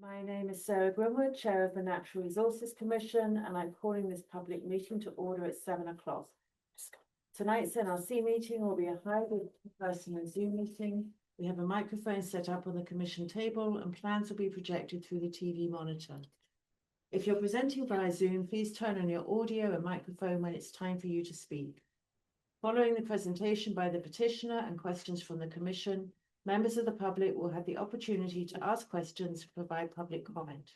My name is Sarah Grimwood, Chair of the Natural Resources Commission, and I'm calling this public meeting to order at 7 o'clock. Tonight's NRC meeting will be a hybrid in-person and Zoom meeting. We have a microphone set up on the commission table and plans will be projected through the TV monitor. If you're presenting via Zoom, please turn on your audio and microphone when it's time for you to speak. Following the presentation by the petitioner and questions from the commission, members of the public will have the opportunity to ask questions and provide public comment.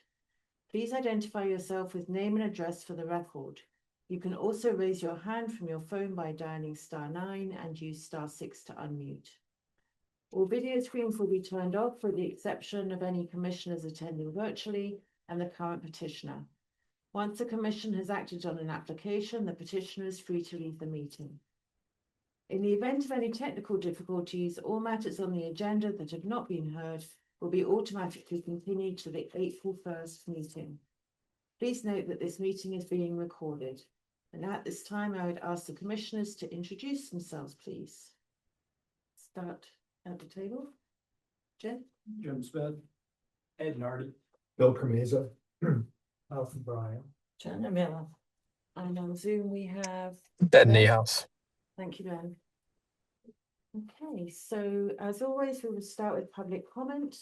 Please identify yourself with name and address for the record. You can also raise your hand from your phone by dialing *9 and use *6 to unmute. All video screens will be turned off with the exception of any commissioners attending virtually and the current petitioner. Once the commission has acted on an application, the petitioner is free to leave the meeting. In the event of any technical difficulties, all matters on the agenda that have not been heard will be automatically continued to the April 1st meeting. Please note that this meeting is being recorded. And at this time, I would ask the commissioners to introduce themselves, please. Start at the table. Jen? Jim Smith. Ed Nardi. Bill Cremeza. Alpha Brian. Jenna Miller. And on Zoom, we have Ben Niehaus. Thank you, Ben. Okay, so as always, we will start with public comment.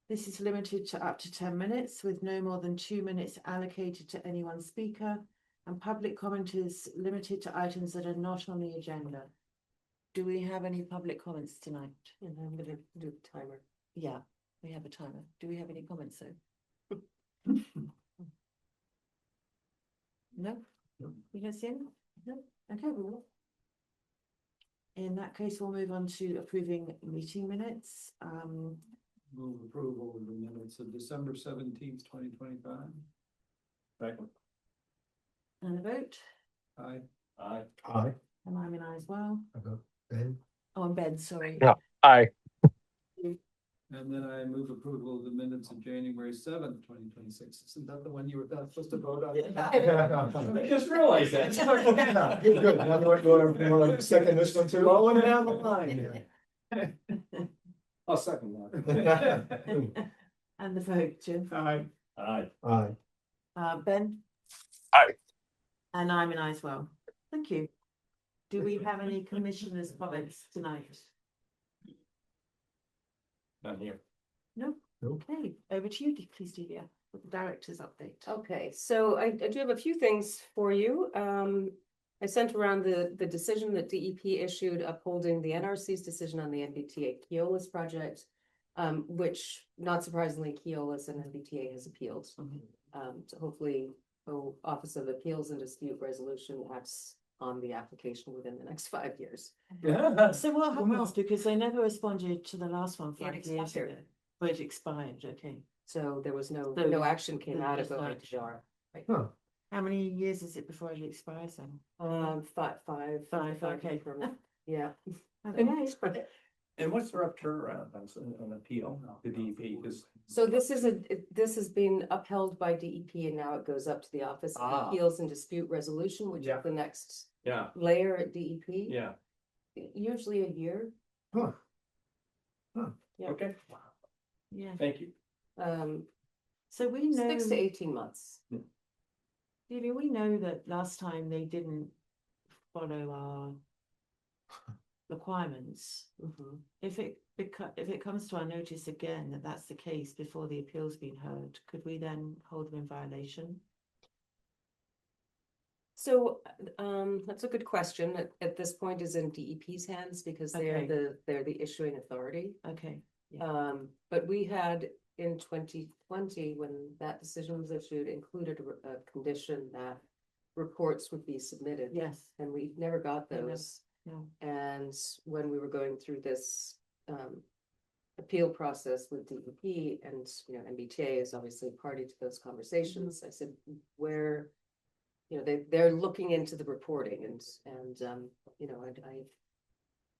This is limited to up to 10 minutes with no more than 2 minutes allocated to any one speaker, and public comment is limited to items that are not on the agenda. Do we have any public comments tonight? And I'm going to do the timer. Yeah, we have a timer. Do we have any comments though? No? You don't see any? No? Okay, we will. In that case, we'll move on to approving meeting minutes. Move approval of the minutes of December 17th, 2025. Second. And a vote. Aye. Aye. And I'm an aye as well. I vote Ben. Oh, and Ben, sorry. Yeah. Aye. And then I move approval of the minutes of January 7th, 2026. Isn't that the one you were supposed to vote on? I just realized that. Good, good. Now you want to second this one too? Rolling down the line. I'll second that. And the vote, Jim. Aye. Aye. Aye. Ben? Aye. And I'm an aye as well. Thank you. Do we have any commissioners' comments tonight? Not here. No? Nope. Okay, over to you, please, Delia, with the director's update. Okay, so I do have a few things for you. I sent around the decision that DEP issued upholding the NRC's decision on the MBTA Keolis project, which not surprisingly, Keolis and MBTA has appealed. So hopefully, Office of Appeals and Dispute Resolution acts on the application within the next 5 years. Yeah. So what happens, because they never responded to the last one 5 It years ago, expired. but it expired, okay. So there was no So action came there's out of just no it. action. Huh. How many years is it before it expires then? Five, okay. Yeah. Okay. And what's the rough turnaround on an appeal to DEP? Because So this has been upheld by DEP and now it goes up to the Office of Appeals and Dispute Resolution, which Yeah. is the next yeah, layer at DEP. yeah. Usually a year. Huh. Yeah. Okay, Yeah, thank you. so we know, 6 to 18 months. Delia, we know that last time they didn't follow our requirements. Mhm. If it comes to our notice again that that's the case before the appeal's been heard, could we then hold them in violation? So that's a good question. At this point is in DEP's hands because they're Okay. the issuing authority. Okay, But we had in 2020, when that decision was issued, included a condition that reports would be submitted. yes, And we never got We never- those. no, And when we were going through this appeal process with DEP and, MBTA is obviously party to those conversations, I said, where, they're looking into the reporting and,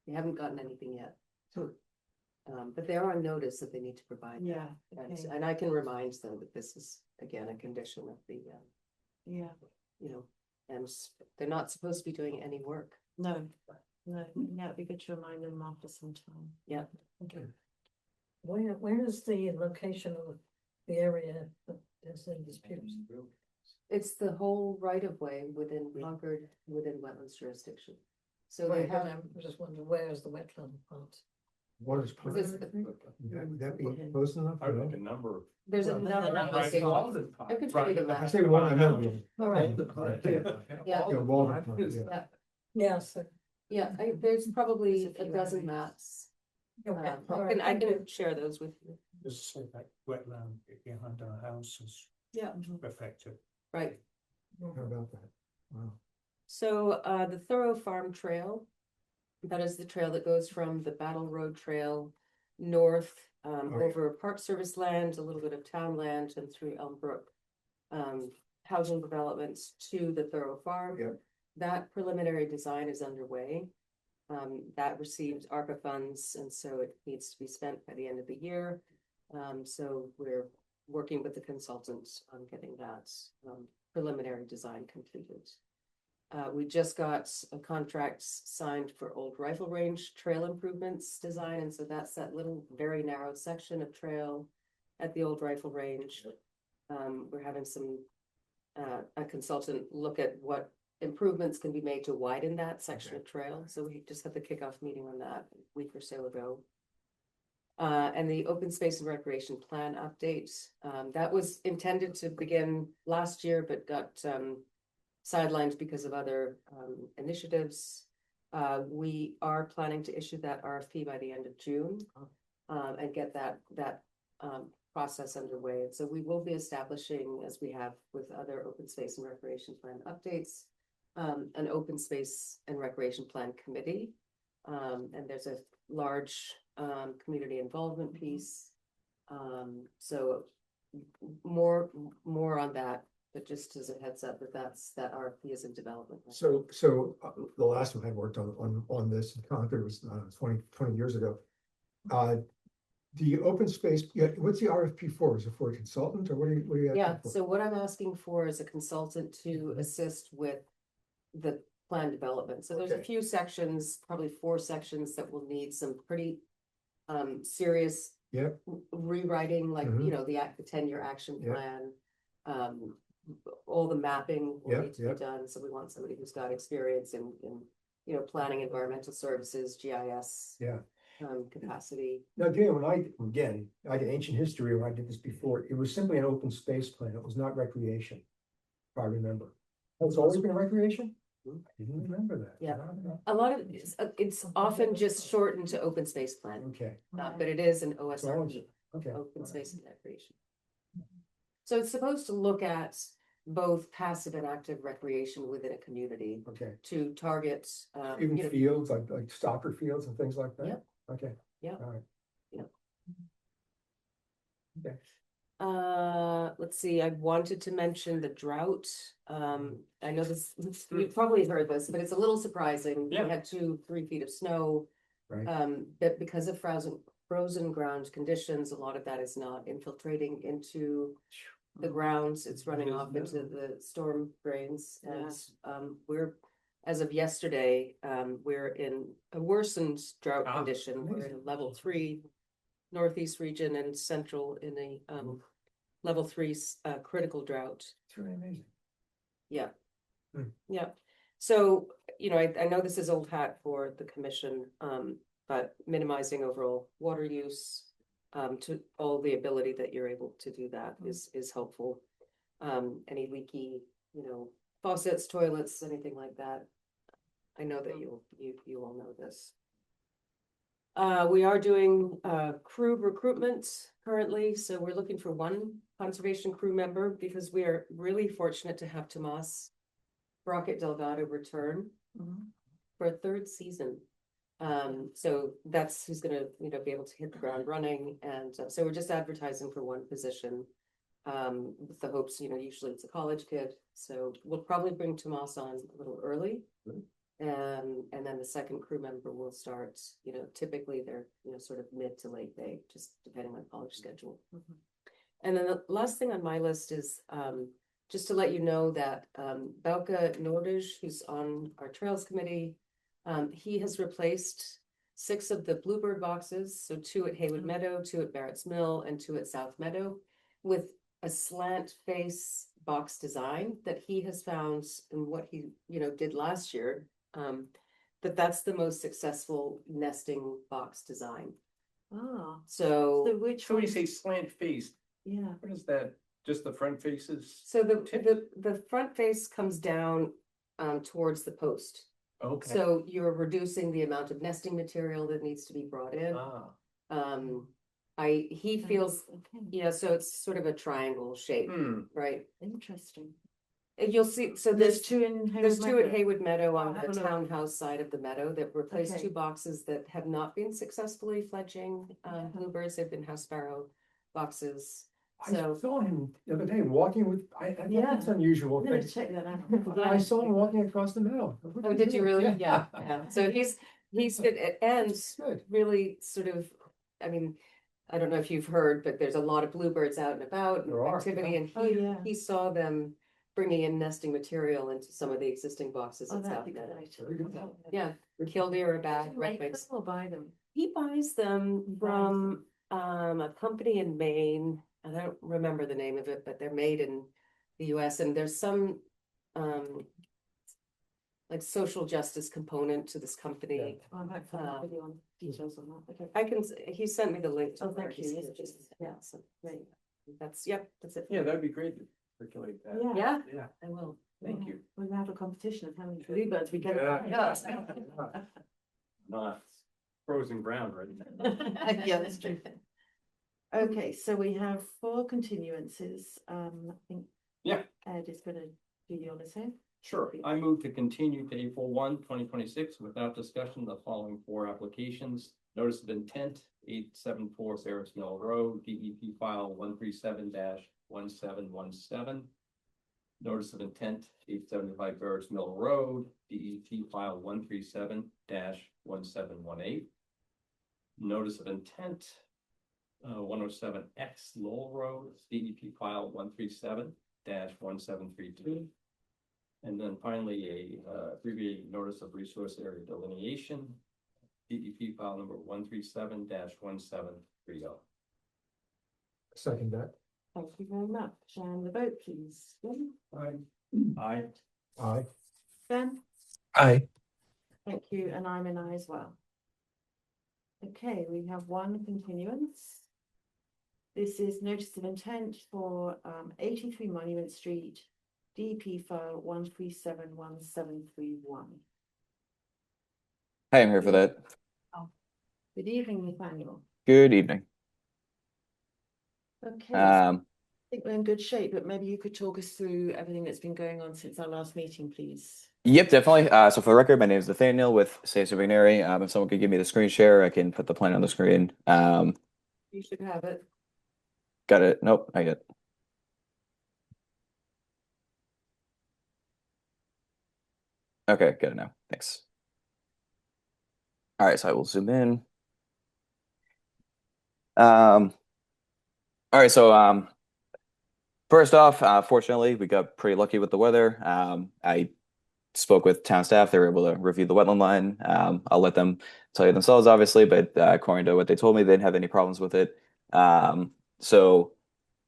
we haven't gotten anything yet. But they're on notice that they need to provide. yeah, And, okay, and I can remind them that this is, again, a condition of the, yeah, and they're not supposed to be doing any work. no, yeah, it'd be good to remind them after some time. Yeah. Okay. Where is the location of the area that's in dispute. It's the whole right of way within Concord, within wetlands jurisdiction. So they Right, have. and I'm just wondering, where's the wetland part? What is? This- Would that be close enough? I think a number. There's a Well, number of that's locations. I could show you the I map. say one, I know. All right, Yeah. Yeah, Walden Pond, yeah. yes. Yeah, there's probably a dozen maps. Okay, all I right, can, I thank you. can share those with you. Just say that wetland behind our house is Yeah. affected. Right. How about that? Wow. So the Thorough Farm Trail, that is the trail that goes from the Battle Road Trail north Okay. over Park Service land, a little bit of town land and through Elm Brook. Housing developments to the Thorough Farm. Yep. That preliminary design is underway. That received ARPA funds, and so it needs to be spent by the end of the year. So we're working with the consultants on getting that preliminary design completed. We just got a contract signed for Old Rifle Range Trail Improvements design, and so that's that little very narrow section of trail at the Old Rifle Range. We're having a consultant look at what improvements can be made to widen that section of trail, so we just had the kickoff meeting on that a week or so ago. And the open space and recreation plan update, that was intended to begin last year, but got sidelined because of other initiatives. We are planning to issue that RFP by the end of June, and get that process underway. And so we will be establishing, as we have with other open space and recreation plan updates, an open space and recreation plan committee. And there's a large community involvement piece. So more on that, but just as a heads up that RFP is in development. So, the last one I worked on this in Concord was 20 years ago. The open space, yeah, what's the RFP for? Is it for a consultant or what are you? Yeah, asking for? so what I'm asking for is a consultant to assist with the plan development. So there's a Okay. few sections, probably 4 sections that will need some pretty serious Yep. rewriting, like, Mhm. you know, the 10-year action Yep. plan. All the mapping will Yep, need to be yep. done, so we want somebody who's got experience in, you know, planning environmental services, GIS. Yeah. Capacity. Now, again, I did ancient history when I did this before. It was simply an open space plan. It was not recreation. If I remember. It's always been recreation? I didn't remember that. Yeah. A lot of it's often just shortened to open space plan, Okay, but it is an OSRP, okay. open space and recreation. So it's supposed to look at both passive and active recreation within a community Okay, to target, even you know, fields, like soccer fields and things like that? Yep. Okay. Yep. All right. Yep. Okay. let's see, I wanted to mention the drought. I know this, you've probably heard this, but it's a little surprising. We Yeah. had 2-3 feet of snow. Right. But because of frozen ground conditions, a lot of that is not infiltrating into the grounds. It's running It is off into now. the storm drains. And we're, as of yesterday, we're in a worsened drought Ah, condition. We're in a level 3 northeast region and central in a level 3 critical drought. It's really amazing. Yeah. Hmm. Yeah. So, you know, I know this is old hat for the commission, but minimizing overall water use to all the ability that you're able to do that is helpful. Any leaky, you know, faucets, toilets, anything like that. I know that you all know this. We are doing crew recruitment currently, so we're looking for 1 conservation crew member because we are really fortunate to have Tomas Brockett Delgado return for a 3rd season. So that's who's gonna, you know, be able to hit the ground running, and so we're just advertising for 1 position. With the hopes, you know, usually it's a college kid, so we'll probably bring Tomas on a little early. And then the 2nd crew member will start, you know, typically they're, you know, sort of mid to late May, just depending on college schedule. And then the last thing on my list is, just to let you know that, Bauke Nordisch, who's on our Trails Committee, he has replaced 6 of the Bluebird boxes, so 2 at Haywood Meadow, 2 at Barrett's Mill, and 2 at South Meadow. with a slant face box design that he has found in what he, did last year. That's the most successful nesting box design. Ah, So, so which So when one? you say slant face, Yeah, what is that? Just the front faces? so the, Tips? the front face comes down towards the post. Okay. So you're reducing the amount of nesting material that needs to be brought in. Ah, He feels, okay, yeah, so it's sort of a triangle shape, right? interesting. And you'll see, so There's there's two in There's Hayward two at Meadow. Haywood Meadow on I'll have the a look. townhouse side of the meadow that replaced Okay. two boxes that have not been successfully fledging bluebirds. They've been house sparrow boxes. I So saw him the other day walking with, I thought Yeah. that's unusual. I'm gonna thing. check that out. I saw him walking across the meadow. oh, did you really? Yeah, yeah. So he's good and Good. really sort of, I mean, I don't know if you've heard, but there's a lot of bluebirds out and about, There are, activity, yeah. and Oh, yeah. he saw them bringing in nesting material into some of the existing boxes Oh, at that'd South be Meadow. great. Very good. Yeah, killdeer, bag, Make them redwings. or buy them? He buys them He buys from a company in Maine. I don't remember the name of it, but they're made in the US, and there's some like social justice component to this company. Oh, I might find a video on details on that, okay. I can, he sent me the link. to Oh, where thank you. he's- Yes, just, yeah, so great. that's it. yeah, that'd be great to circulate that. Yeah. Yeah, Yeah, I will. thank you. We'll have a competition of how many bluebirds we get. Yeah. Not frozen ground right now. Yeah, that's true. Okay, so we have 4 continuances, I think. Yeah. Ed is gonna do the honors here. Sure, I move to continue to April 1, 2026, without discussion, the following 4 applications. Notice of intent, 874 Ferris Mill Road, DEP file 137-1717. Notice of intent, 875 Ferris Mill Road, DEP file 137-1718. Notice of intent, 107X Lowell Road, DEP file 137-1732. And then finally, abbreviated notice of resource area delineation, DEP file number 137-1730. Second that. Thank you very much, and the vote please. Jim? Aye. Aye. Ben? Aye. Thank you, and I'm an aye as well. Okay, we have 1 continuance. This is notice of intent for 83 Monument Street, DEP file 1371731. Hi, I'm here for that. Good evening, Nathaniel. Good evening. Okay, so I Um, think we're in good shape, but maybe you could talk us through everything that's been going on since our last meeting, please. yep, definitely. So for the record, my name is Nathaniel with Save Vigneri. If someone could give me the screen share, I can put the plan on the screen. You should have it. Got it. Nope, not yet. Okay, got it now. Thanks. All right, so I will zoom in. All right, so first off, fortunately, we got pretty lucky with the weather. I spoke with town staff. They were able to review the wetland line. I'll let them tell you themselves, obviously, but according to what they told me, they didn't have any problems with it. So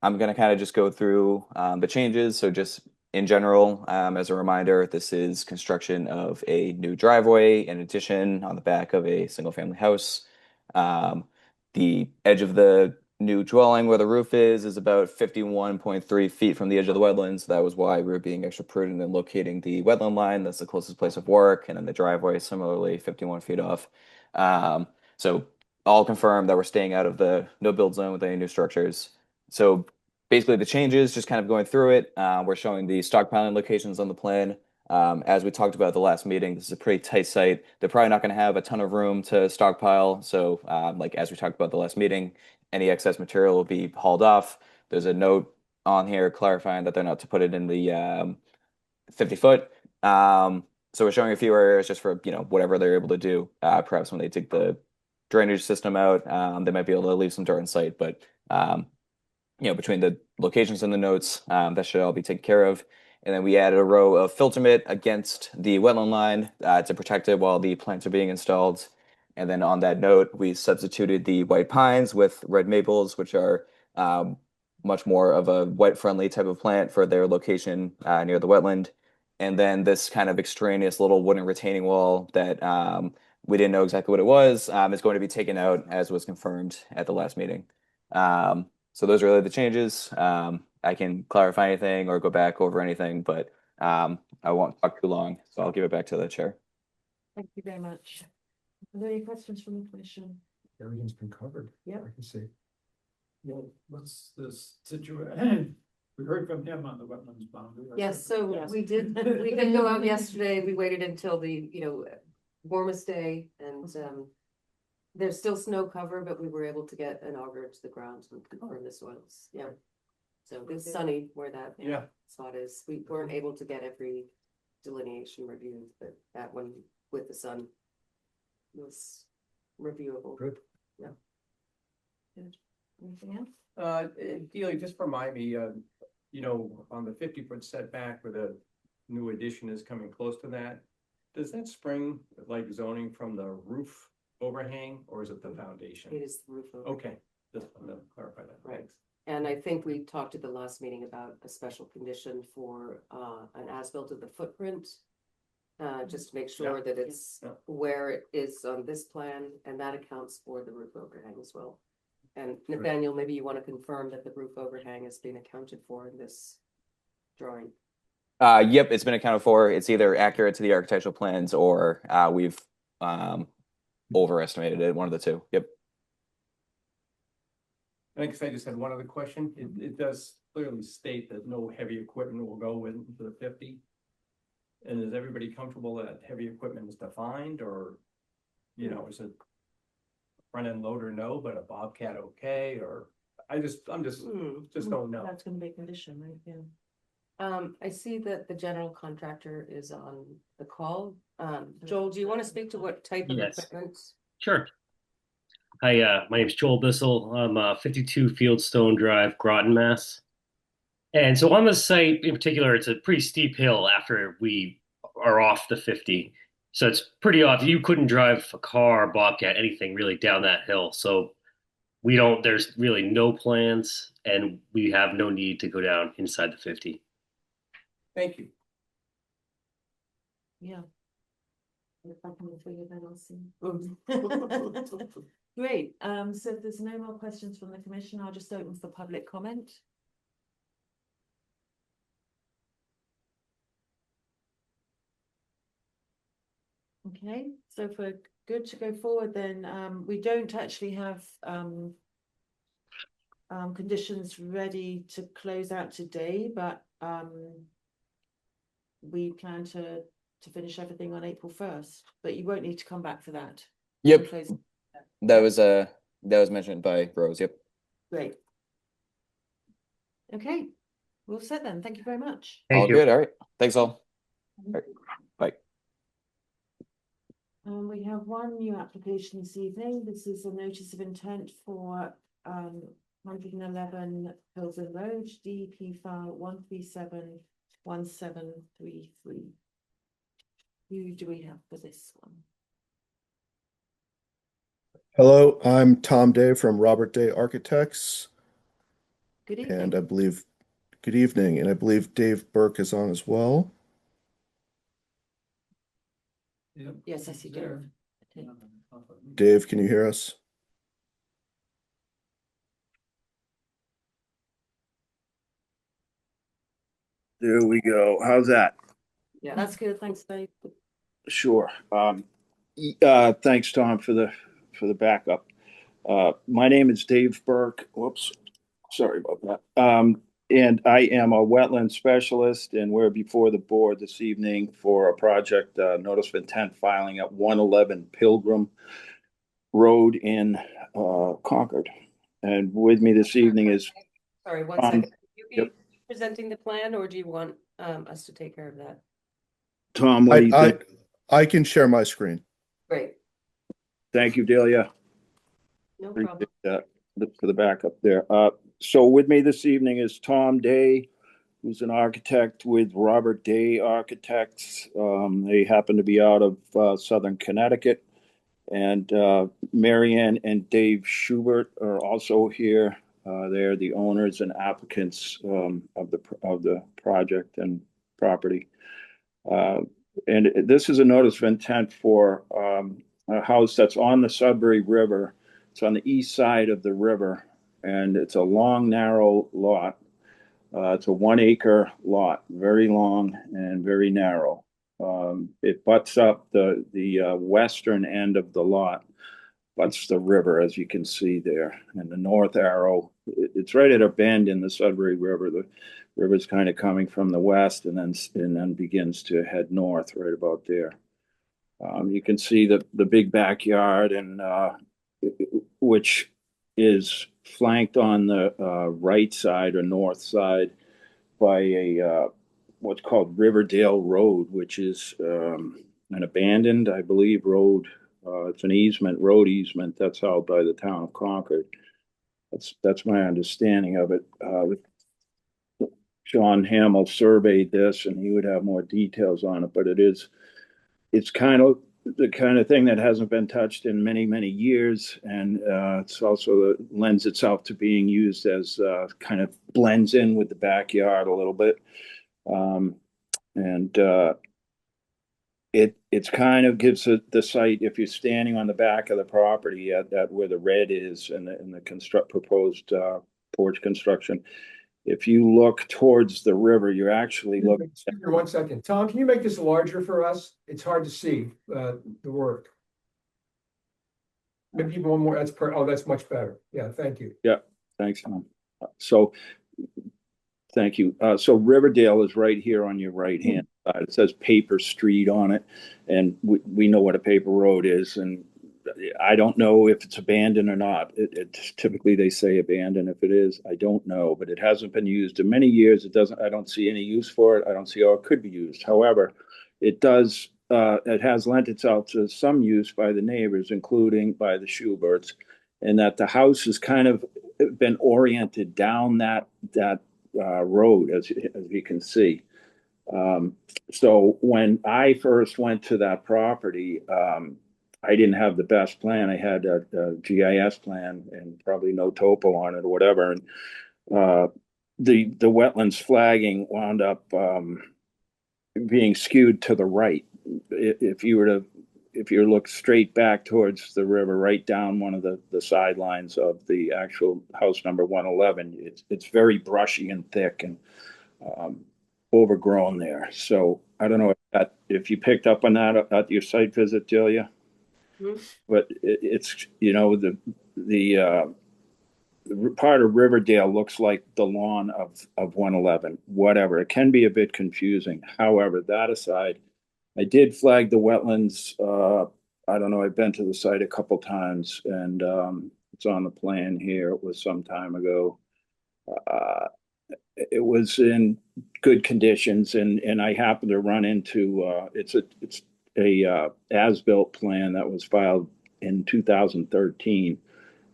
I'm going to kind of just go through the changes. So just in general, as a reminder, this is construction of a new driveway in addition on the back of a single family house. The edge of the new dwelling where the roof is about 51.3 feet from the edge of the wetlands. That was why we were being extra prudent in locating the wetland line. That's the closest place of work. And then the driveway, similarly, 51 feet off. So all confirmed that we're staying out of the no build zone with any new structures. So basically the changes, just kind of going through it. We're showing the stockpiling locations on the plan. As we talked about at the last meeting, this is a pretty tight site. They're probably not going to have a ton of room to stockpile. So like as we talked about the last meeting, any excess material will be hauled off. There's a note on here clarifying that they're not to put it in the 50 foot. So we're showing a few areas just for, whatever they're able to do. Perhaps when they take the drainage system out, they might be able to leave some dirt in sight, but between the locations and the notes, that should all be taken care of. And then we added a row of filter mitt against the wetland line to protect it while the plants are being installed. And then on that note, we substituted the white pines with red maples, which are much more of a wet-friendly type of plant for their location near the wetland. And then this kind of extraneous little wooden retaining wall that we didn't know exactly what it was is going to be taken out as was confirmed at the last meeting. So those are really the changes. I can clarify anything or go back over anything, but I won't talk too long, so I'll give it back to the chair. Thank you very much. Are there any questions from the commission? Everything's been covered. Yep. I can see. Well, what's this situation? We heard from him on the wetlands boundary. Yes, so Yes. we did go out yesterday. We waited until the, warmest day and, there's still snow cover, but we were able to get an auger to the ground and confirm the soils, yeah. So it's sunny where that Yeah. spot is. We weren't able to get every delineation reviewed, but that one with the sun was reviewable. Good. Anything else? Delia, just remind me, on the 50-foot setback where the new addition is coming close to that, does that spring like zoning from the roof overhang or is it the foundation? It is the roof over. Okay, just want to clarify that. Right. Thanks. And I think we talked at the last meeting about a special condition for an as-built of the footprint. Just to make sure that it's Yeah. where it is on this plan, and that accounts for the roof overhang as well. And Nathaniel, maybe you want to confirm that the roof overhang has been accounted for in this drawing. Yep, it's been accounted for. It's either accurate to the architectural plans or we've overestimated it, one of the two. Yep. I guess I just had one other question. It does clearly state that no heavy equipment will go into the 50. And is everybody comfortable that heavy equipment is defined or, is it front end loader, no, but a Bobcat okay, or I'm just don't know. That's gonna be a condition, right? Yeah. I see that the general contractor is on the call. Joel, do you want to speak to what type of Yes. equipment? Sure. Hi, my name's Joel Bissell. I'm 52 Fieldstone Drive, Groton, Mass. And so on the site in particular, it's a pretty steep hill after we are off the 50. So it's pretty off. You couldn't drive a car, Bobcat, anything really down that hill. So there's really no plans and we have no need to go down inside the 50. Thank you. Yeah. If I can figure that I'll see. Great, so if there's no more questions from the commission, I'll just open for public comment. Okay, so if we're good to go forward, then we don't actually have conditions ready to close out today, but we plan to finish everything on April 1st, but you won't need to come back for that. Yep. Close- That was mentioned by Rose. Yep. Great. Okay, we'll set then. Thank you very much. All good. All right. Thanks all. All right. Bye. We have one new application this evening. This is a notice of intent for 111 Pilsen Road, DEP file 1371733. Who do we have for this one? Hello, I'm Tom Day from Robert Day Architects, Good evening. and good evening, and I believe Dave Burke is on as well. Yes, I see Dave. Okay. Dave, can you hear us? There we go. How's that? Yeah, that's good. Thanks, Dave. Sure. Thanks, Tom, for the backup. My name is Dave Burke. Whoops, sorry about that. And I am a wetland specialist, and we're before the board this evening for a project notice of intent filing at 111 Pilgrim Road in Concord. And with me this evening is Sorry, one second. You be presenting the plan, or do you want us to take care of that? Tom. What do you think? I can share my screen. Great, Thank you, Delia. no problem. Appreciate that for the backup there. So with me this evening is Tom Day, who's an architect with Robert Day Architects. They happen to be out of Southern Connecticut. And Marianne and Dave Schubert are also here They're the owners and applicants of the project and property. And this is a notice of intent for a house that's on the Sudbury River. It's on the east side of the river, and it's a long, narrow lot. It's a 1 acre lot, very long and very narrow. It butts up the western end of the lot, butts the river, as you can see there. And the north arrow, it's right at a bend in the Sudbury River. The river's kind of coming from the west and then begins to head north right about there. You can see the big backyard, and which is flanked on the right side or north side by a what's called Riverdale Road, which is an abandoned, I believe, road. It's an easement, road easement that's held by the town of Concord. That's my understanding of it. John Hamill surveyed this, and he would have more details on it, but it's kind of the kind of thing that hasn't been touched in many, many years. And it's also lends itself to being used as kind of blends in with the backyard a little bit. It's kind of gives the site, if you're standing on the back of the property at where the red is and the proposed porch construction. If you look towards the river, you're actually looking. Excuse me 1 second. Tom, can you make this larger for us? It's hard to see the work. Maybe even one more. That's much better. Yeah, thank you. Yeah, thanks, Tom. So, thank you. So Riverdale is right here on your right hand side. It says Paper Street on it, and we know what a paper road is, and I don't know if it's abandoned or not. Typically they say abandoned. If it is, I don't know, but it hasn't been used in many years. I don't see any use for it. I don't see how it could be used. However, it has lent itself to some use by the neighbors, including by the Schuberts, and that the house has kind of been oriented down that road, as you can see. So when I first went to that property, I didn't have the best plan. I had a GIS plan and probably no topo on it or whatever. And the wetlands flagging wound up being skewed to the right. If you look straight back towards the river, right down one of the sidelines of the actual house number 111, it's very brushy and thick and overgrown there. So I don't know if you picked up on that at your site visit, Julia. Mm-hmm. But it's the part of Riverdale looks like the lawn of 111. Whatever, it can be a bit confusing. However, that aside, I did flag the wetlands. I don't know. I've been to the site a couple times, and it's on the plan here. It was some time ago. It was in good conditions, and I happened to run into it's a as-built plan that was filed in 2013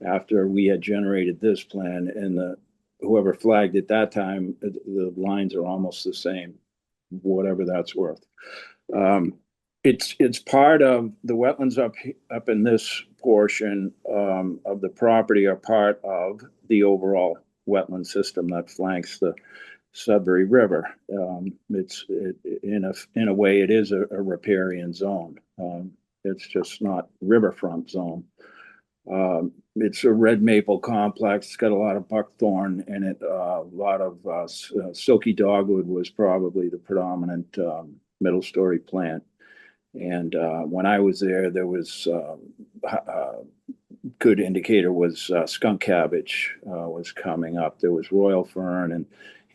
after we had generated this plan, and whoever flagged at that time, the lines are almost the same, whatever that's worth. It's part of the wetlands up in this portion of the property are part of the overall wetland system that flanks the Sudbury River. It's in a way it is a riparian zone. It's just not riverfront zone. It's a red maple complex. It's got a lot of buckthorn in it. A lot of silky dogwood was probably the predominant middle story plant. And when I was there was good indicator was skunk cabbage was coming up. There was royal fern and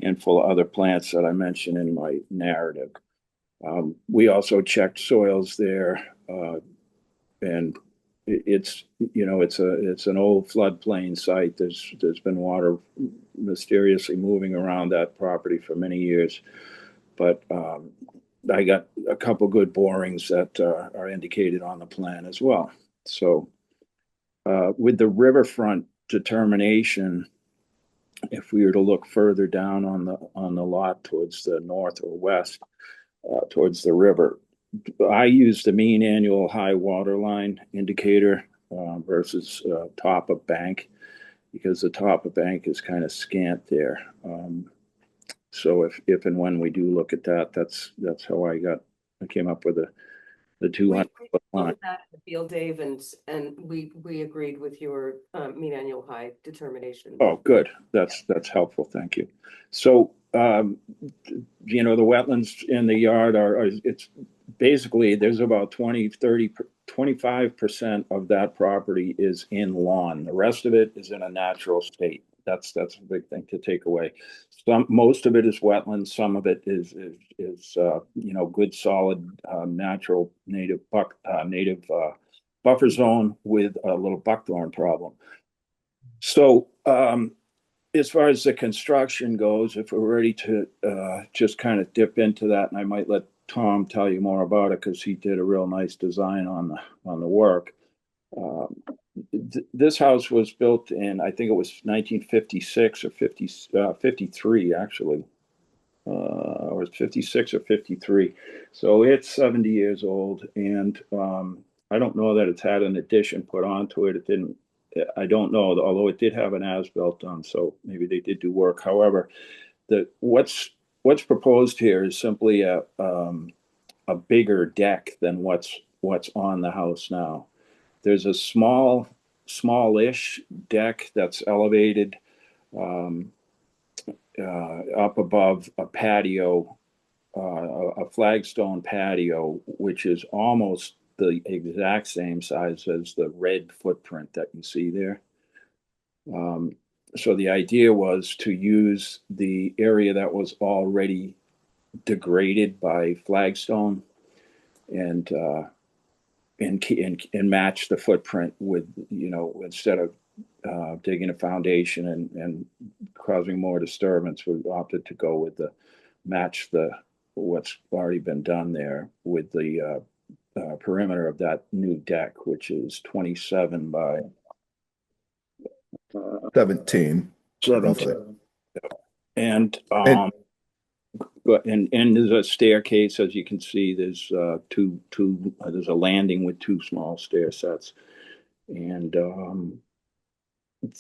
handful of other plants that I mentioned in my narrative. We also checked soils there, and it's an old floodplain site. There's been water mysteriously moving around that property for many years, but I got a couple good borings that are indicated on the plan as well. So with the riverfront determination, if we were to look further down on the lot towards the north or west, towards the river, I used the mean annual high water line indicator versus top of bank. because the top of bank is kind of scant there. So if and when we do look at that, that's how I came up with the 200 foot Look line. at that in the field, Dave, and we agreed with your mean annual high determination. Oh, good. That's helpful. Thank you. So, you know, the wetlands in the yard it's basically, there's about 25% of that property is in lawn. The rest of it is in a natural state. That's a big thing to take away. Most of it is wetlands. Some of it is you know, good, solid, natural native buffer zone with a little buckthorn problem. So, as far as the construction goes, if we're ready to just kind of dip into that, and I might let Tom tell you more about it because he did a real nice design on the work. This house was built in, I think it was 1956 or 53 actually, or 56 or 53. So it's 70 years old, and I don't know that it's had an addition put onto it. It didn't. I don't know, although it did have an as-built done, so maybe they did do work. However, what's proposed here is simply a bigger deck than what's on the house now. There's a smallish deck that's elevated up above a patio, a flagstone patio, which is almost the exact same size as the red footprint that you see there. So the idea was to use the area that was already degraded by flagstone and match the footprint with, you know, instead of digging a foundation and causing more disturbance, we opted to go with match what's already been done there with the perimeter of that new deck, which is 27 by 17. 17. And there's a staircase, as you can see. There's there's a landing with two small stair sets, and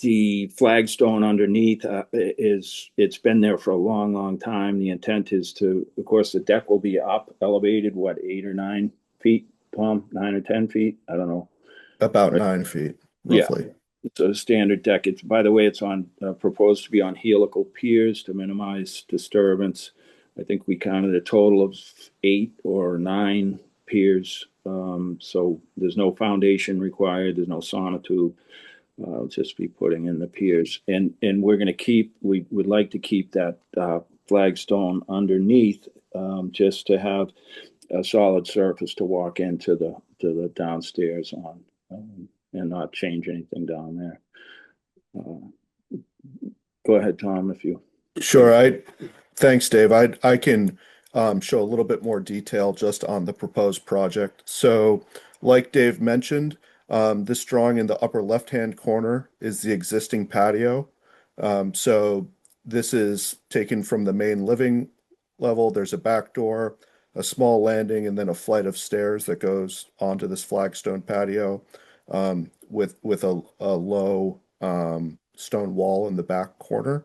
the flagstone underneath it's been there for a long time. The intent is to, of course, the deck will be elevated, what, 8 or 9 feet, Tom? 9 or 10 feet? I don't know. About 9 feet, roughly. Yeah. It's a standard deck. By the way, it's proposed to be on helical piers to minimize disturbance. I think we counted a total of 8 or 9 piers. So there's no foundation required. There's no sonotube. I'll just be putting in the piers, and we're going to we would like to keep that flagstone underneath, just to have a solid surface to walk into the downstairs on, and not change anything down there. Go ahead, Tom, if you. Sure. Thanks, Dave. I can show a little bit more detail just on the proposed project. So, like Dave mentioned, this drawing in the upper left-hand corner is the existing patio. So this is taken from the main living level. There's a back door, a small landing, and then a flight of stairs that goes onto this flagstone patio, with a low stone wall in the back corner.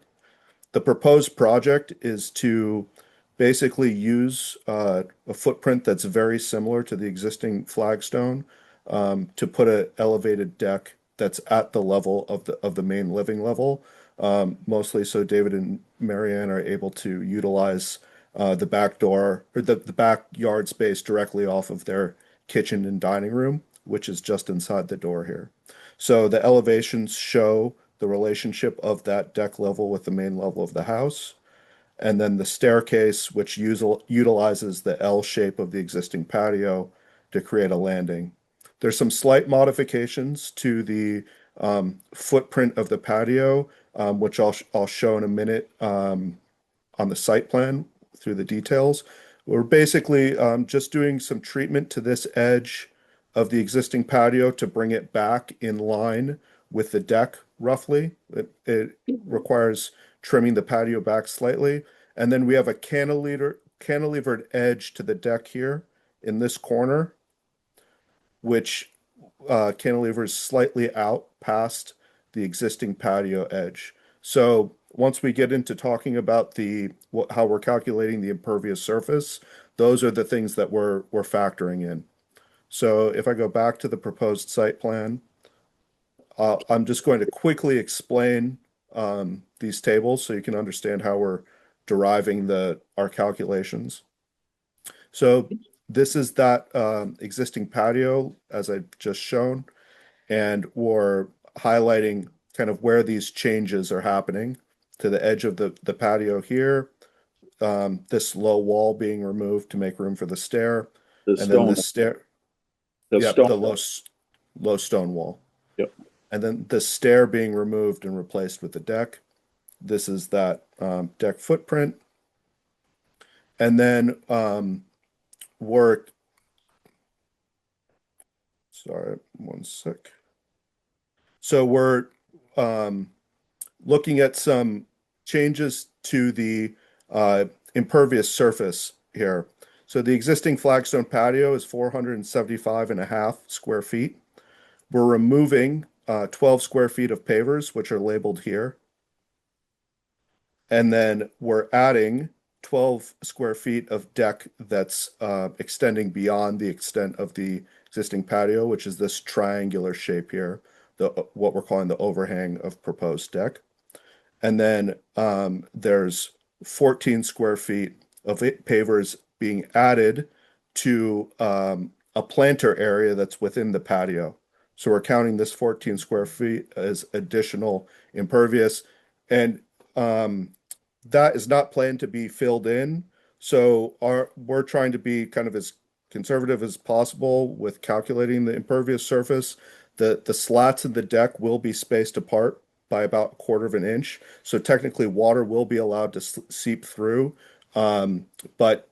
The proposed project is to basically use a footprint that's very similar to the existing flagstone, to put an elevated deck that's at the level of the main living level, mostly so David and Marianne are able to utilize the back door or the backyard space directly off of their kitchen and dining room, which is just inside the door here. So the elevations show the relationship of that deck level with the main level of the house. And then the staircase, which utilizes the L shape of the existing patio to create a landing. There's some slight modifications to the footprint of the patio, which I'll show in a minute on the site plan through the details. We're basically just doing some treatment to this edge of the existing patio to bring it back in line with the deck roughly. It requires trimming the patio back slightly. And then we have a cantilevered edge to the deck here in this corner, which cantilevers slightly out past the existing patio edge. So once we get into talking about how we're calculating the impervious surface, those are the things that we're factoring in. So if I go back to the proposed site plan, I'm just going to quickly explain these tables so you can understand how we're deriving our calculations. So this is that existing patio, as I've just shown, and we're highlighting kind of where these changes are happening to the edge of the patio here. This low wall being removed to make room for the stair, The and then stone, the stair. the Yep, stone. the low stone wall. Yep. And then the stair being removed and replaced with the deck. This is that deck footprint. And then sorry, one sec. So we're looking at some changes to the impervious surface here. So the existing flagstone patio is 475.5 square feet. We're removing 12 square feet of pavers, which are labeled here. And then we're adding 12 square feet of deck that's extending beyond the extent of the existing patio, which is this triangular shape here, what we're calling the overhang of proposed deck. And then there's 14 square feet of pavers being added to a planter area that's within the patio. So we're counting this 14 square feet as additional impervious. And that is not planned to be filled in. So we're trying to be kind of as conservative as possible with calculating the impervious surface. The slats in the deck will be spaced apart by about 1/4 of an inch. So technically water will be allowed to seep through. But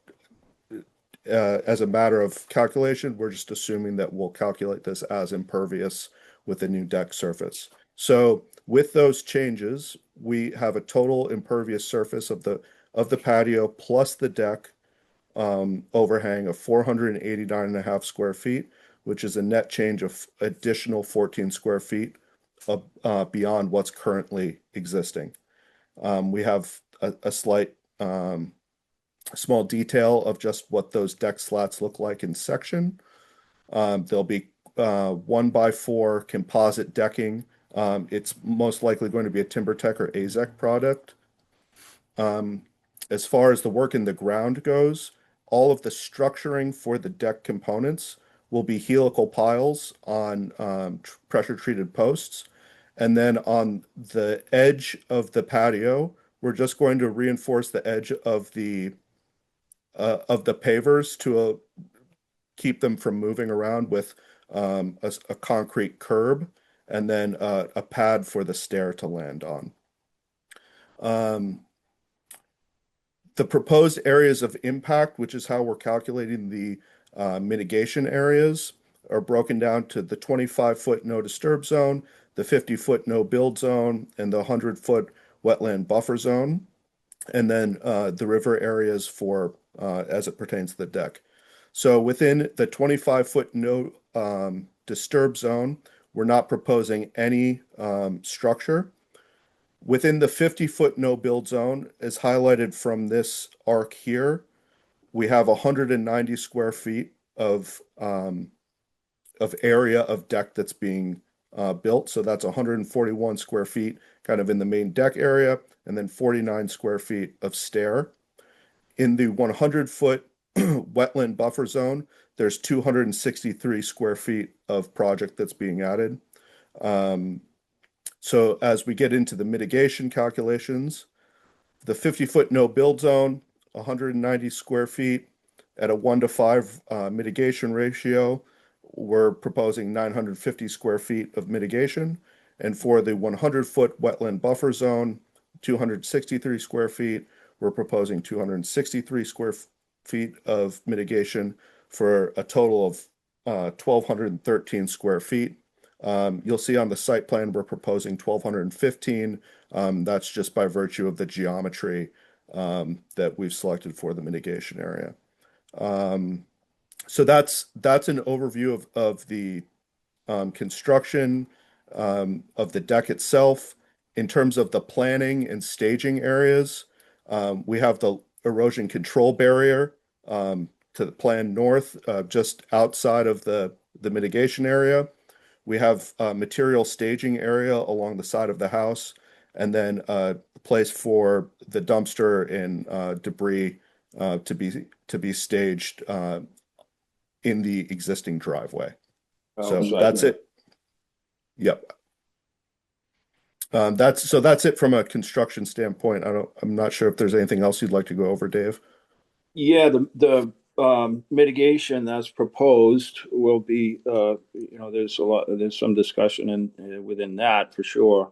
as a matter of calculation, we're just assuming that we'll calculate this as impervious with the new deck surface. So with those changes, we have a total impervious surface of the patio plus the deck overhang of 489.5 square feet, which is a net change of additional 14 square feet beyond what's currently existing. We have a slight small detail of just what those deck slats look like in section. There'll be 1x4 composite decking. It's most likely going to be a TimberTech or AZEK product. As far as the work in the ground goes, all of the structuring for the deck components will be helical piles on pressure treated posts. And then on the edge of the patio, we're just going to reinforce the edge of the pavers to keep them from moving around with a concrete curb, and then a pad for the stair to land on. The proposed areas of impact, which is how we're calculating the mitigation areas, are broken down to the 25-foot no disturb zone, the 50-foot no build zone, and the 100-foot wetland buffer zone, and then the river areas for as it pertains to the deck. So within the 25-foot no disturb zone, we're not proposing any structure. Within the 50-foot no build zone, as highlighted from this arc here, we have 190 square feet of area of deck that's being built. So that's 141 square feet kind of in the main deck area, and then 49 square feet of stair. In the 100-foot wetland buffer zone, there's 263 square feet of project that's being added. So as we get into the mitigation calculations, the 50-foot no build zone, 190 square feet at a 1:5 mitigation ratio, we're proposing 950 square feet of mitigation. And for the 100-foot wetland buffer zone, 263 square feet, we're proposing 263 square feet of mitigation for a total of 1,213 square feet. You'll see on the site plan, we're proposing 1,215. That's just by virtue of the geometry that we've selected for the mitigation area. So that's an overview of the construction of the deck itself. In terms of the planning and staging areas, we have the erosion control barrier to the plan north, just outside of the mitigation area. We have a material staging area along the side of the house, and then a place for the dumpster and debris to be staged in the existing driveway. So that's it. Yep. That's it from a construction standpoint. I'm not sure if there's anything else you'd like to go over, Dave. Yeah, the mitigation that's proposed will be, there's some discussion within that for sure.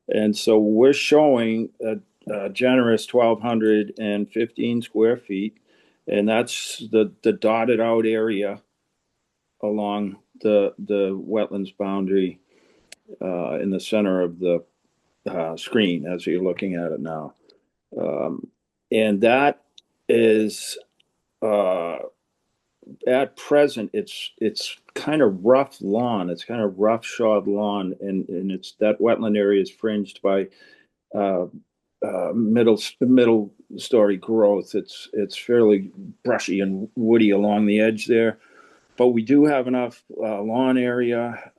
And so we're showing a generous 1,215 square feet, and that's the dotted out area along the wetlands boundary in the center of the screen as you're looking at it now. And that is at present it's kind of rough lawn. It's kind of rough shod lawn, and it's that wetland area is fringed by middle story growth. It's fairly brushy and woody along the edge there, but we do have enough lawn area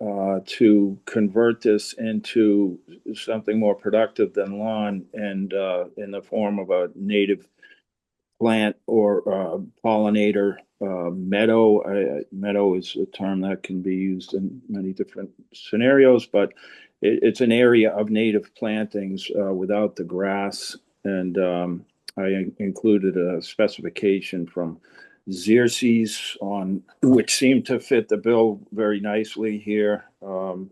to convert this into something more productive than lawn, and in the form of a native plant or pollinator meadow. Meadow is a term that can be used in many different scenarios, but it's an area of native plantings without the grass. And I included a specification from Xerces on which seemed to fit the bill very nicely here. And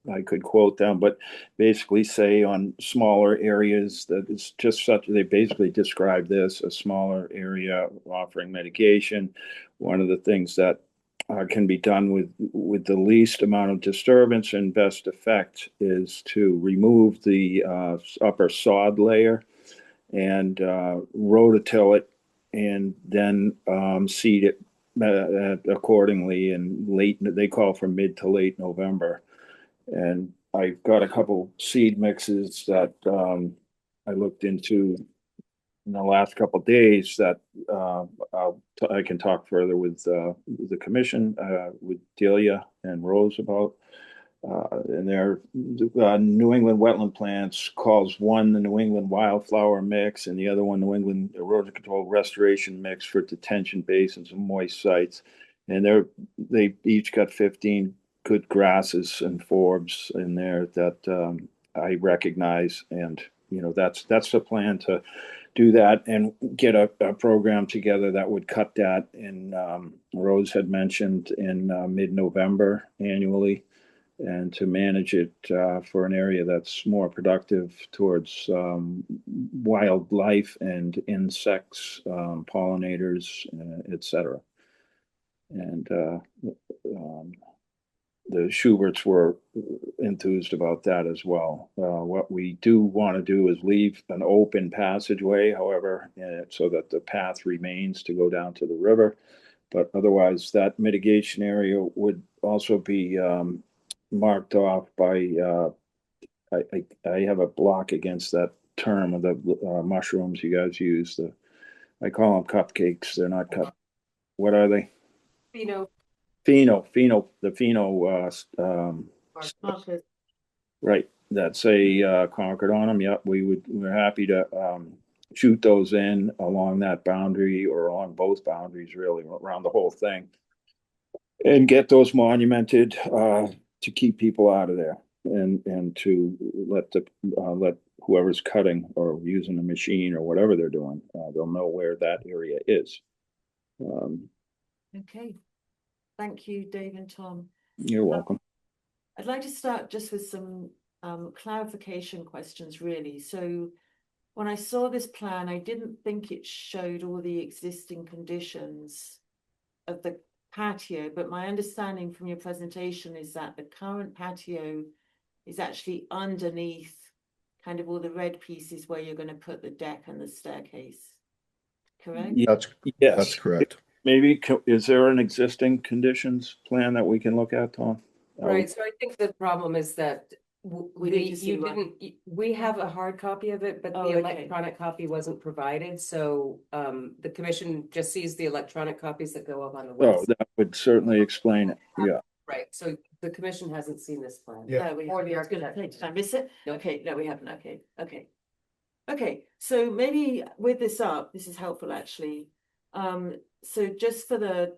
I could quote them, but basically say on smaller areas that it's just such, they basically describe this, a smaller area offering mitigation. One of the things that can be done with the least amount of disturbance and best effect is to remove the upper sod layer and rototill it, and then seed it accordingly in they call for mid to late November. And I've got a couple seed mixes that I looked into in the last couple of days that I can talk further with the commission, with Delia and Rose about. And their New England Wetland Plants calls one the New England Wildflower Mix, and the other one New England Erosion Control Restoration Mix for detention basins and moist sites. And they each got 15 good grasses and forbs in there that I recognize, and that's the plan, to do that and get a program together that would cut that in. Rose had mentioned in mid-November annually, and to manage it for an area that's more productive towards wildlife and insects, pollinators, etc. And the Schuberts were enthused about that as well. What we do want to do is leave an open passageway, however, so that the path remains to go down to the river. But otherwise, that mitigation area would also be marked off by, I have a block against that term of the mushrooms you guys use. I call them cupcakes. They're not cup. What are they? Pheno, the pheno, Markers. right, that say Concord on them. Yep, we're happy to shoot those in along that boundary, or along both boundaries, really, around the whole thing, and get those monumented to keep people out of there, and to let whoever's cutting or using the machine or whatever they're doing, they'll know where that area is. Okay. Thank you, Dave and Tom. You're welcome. I'd like to start just with some clarification questions, really. So when I saw this plan, I didn't think it showed all the existing conditions of the patio, but my understanding from your presentation is that the current patio is actually underneath kind of all the red pieces where you're going to put the deck and the staircase, correct? Yes. That's correct. Maybe, is there an existing conditions plan that we can look at, Tom? Right, so I think the problem is that We need to see you one. didn't, we have a hard copy of it, but Oh, the okay. electronic copy wasn't provided, so the commission just sees the electronic copies that go up on the Oh, website. that would certainly explain it. Yeah. Right, so the commission hasn't seen this plan. Yeah. No, we Or haven't. the I was gonna architect. say, did I miss it? No. Okay, no, we haven't. Okay, okay. Okay, so maybe with this up, this is helpful actually. So just for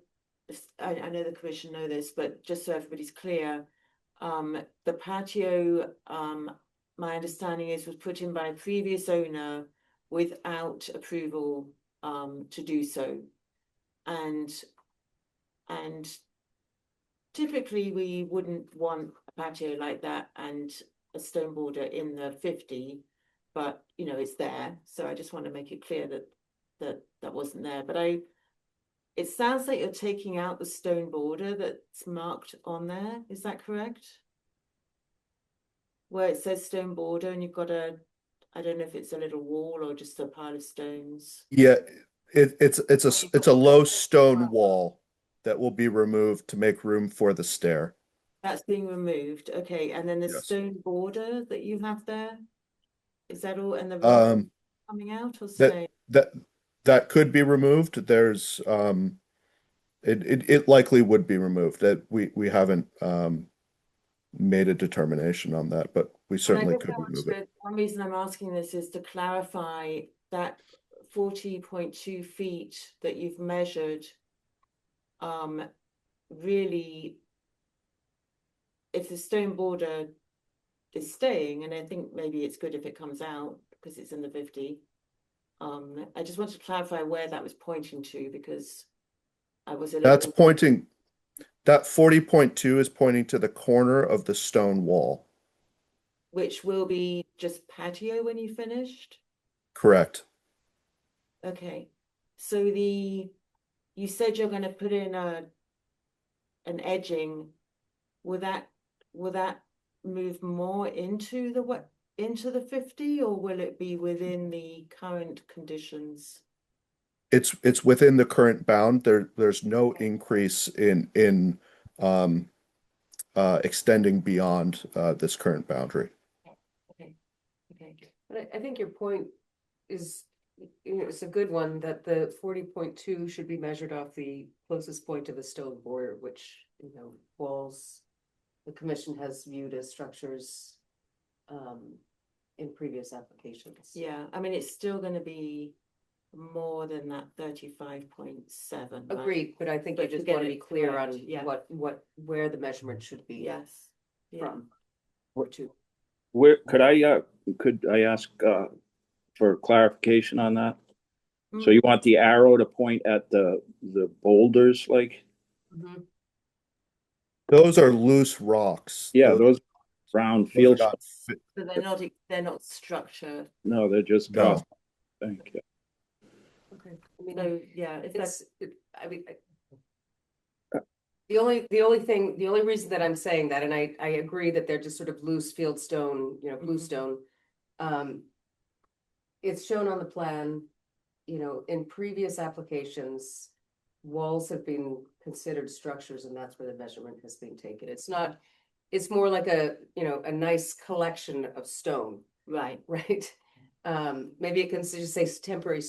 I know the commission know this, but just so everybody's clear, the patio, my understanding is was put in by a previous owner without approval, to do so. And typically we wouldn't want a patio like that and a stone border in the 50, but you know, it's there. So I just want to make it clear that wasn't there. But it sounds like you're taking out the stone border that's marked on there. Is that correct? Where it says stone border and you've got I don't know if it's a little wall or just a pile of stones. Yeah, it's a low stone wall that will be removed to make room for the stair. That's being removed. Okay, and then the Yes. stone border that you have there, is that all? And the Um, roof coming out or staying? that could be removed. There's it likely would be removed. That we haven't made a determination on that, but we certainly could remove it. One reason I'm asking this is to clarify that 40.2 feet that you've measured, really, if the stone border is staying, and I think maybe it's good if it comes out because it's in the 50. I just wanted to clarify where that was pointing to because I was a little. That's pointing, that 40.2 is pointing to the corner of the stone wall. Which will be just patio when you finished? Correct. Okay, so you said you're gonna put in an edging. Will that move more into the 50, or will it be within the current conditions? It's within the current bound. There's no increase in extending beyond this current boundary. Okay, But I think your point is, it's a good one, that the 40.2 should be measured off the closest point to the stone border, which, walls the commission has viewed as structures in previous applications. yeah, I mean, it's still gonna be more than that 35.7. right? Agreed, but I think you But to just get want to it be clear correct, on yeah. where the measurement should be Yes. Yeah. from. Or to. Where could I ask for clarification on that? So you want the arrow to point at the boulders, like? Mhm. Those are loose rocks. Yeah, those round those are field. not So they're not structure. No, they're just No. cost. Thank you. Okay. I mean, So, yeah, if that's, I mean, the only reason that I'm saying that, and I agree that they're just sort of loose field stone, blue stone. It's shown on the plan, in previous applications, walls have been considered structures, and that's where the measurement has been taken. It's not, it's more like a nice collection of stone, right. right? Maybe it can just say temporary.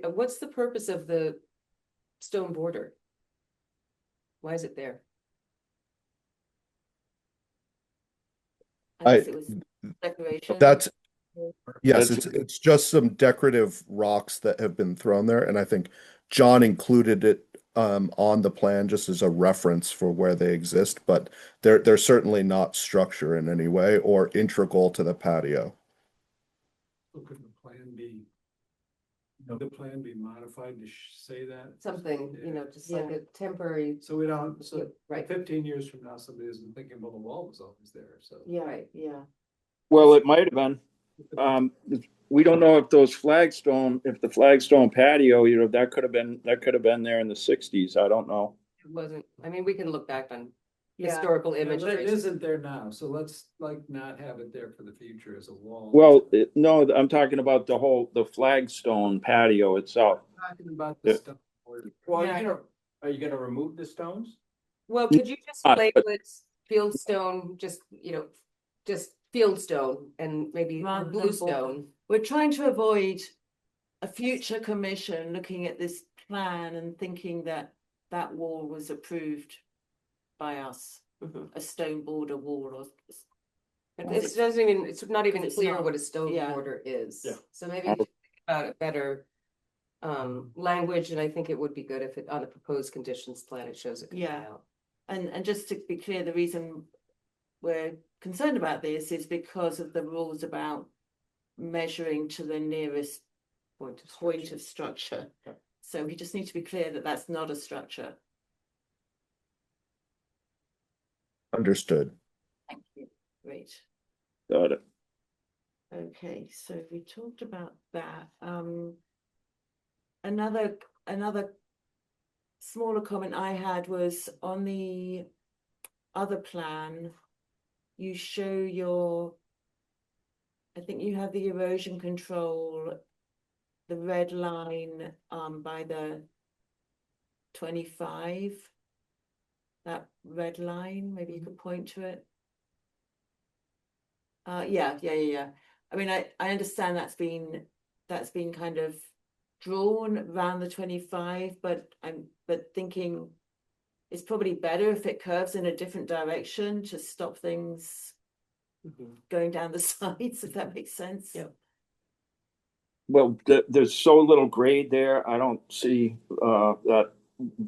What's the purpose of the stone border? Why is it there? I guess it was decoration. That's yes, That's- it's just some decorative rocks that have been thrown there, and I think John included it on the plan just as a reference for where they exist, but they're certainly not structure in any way or integral to the patio. So could the plan be, the plan be modified to say that? Something, just like Yeah. a temporary, So we don't, so right, 15 years from now, somebody isn't thinking, well, the wall was always there, so. Yeah, Right. yeah. Well, it might have been. We don't know if the flagstone patio, that could have been there in the 60s. I don't know. it wasn't, I mean, we can look back on Yeah. historical Yeah, but it imagery. isn't there now, so let's not have it there for the future as a wall. Well, no, I'm talking about the flagstone patio itself. Talking about the Yeah. stuff. Well, Yeah. are you gonna remove the stones? Well, could you just But- label it, fieldstone, just, just fieldstone and maybe Rather than bluestone. We're trying to avoid a future commission looking at this plan and thinking that that wall was approved by us, Mhm. a stone border wall or. But it doesn't even, it's not even It's clear not, what a stone yeah. border is. Yeah. So maybe think about a better language, and I think it would be good if it, on the proposed conditions plan, it shows it coming Yeah. out. And just to be clear, the reason we're concerned about this is because of the rules about measuring to the nearest point of structure. Yeah. So we just need to be clear that that's not a structure. Understood. Thank you. Great. Got it. Okay, so we talked about that. Another smaller comment I had was on the other plan. You show your, I think you have the erosion control, the red line by the 25. That red line, maybe you could point to it. Yeah. I mean, I understand that's been kind of drawn around the 25, but I'm thinking it's probably better if it curves in a different direction to stop things going down the sides, if that makes sense. Yeah. Well, there's so little grade there. I don't see that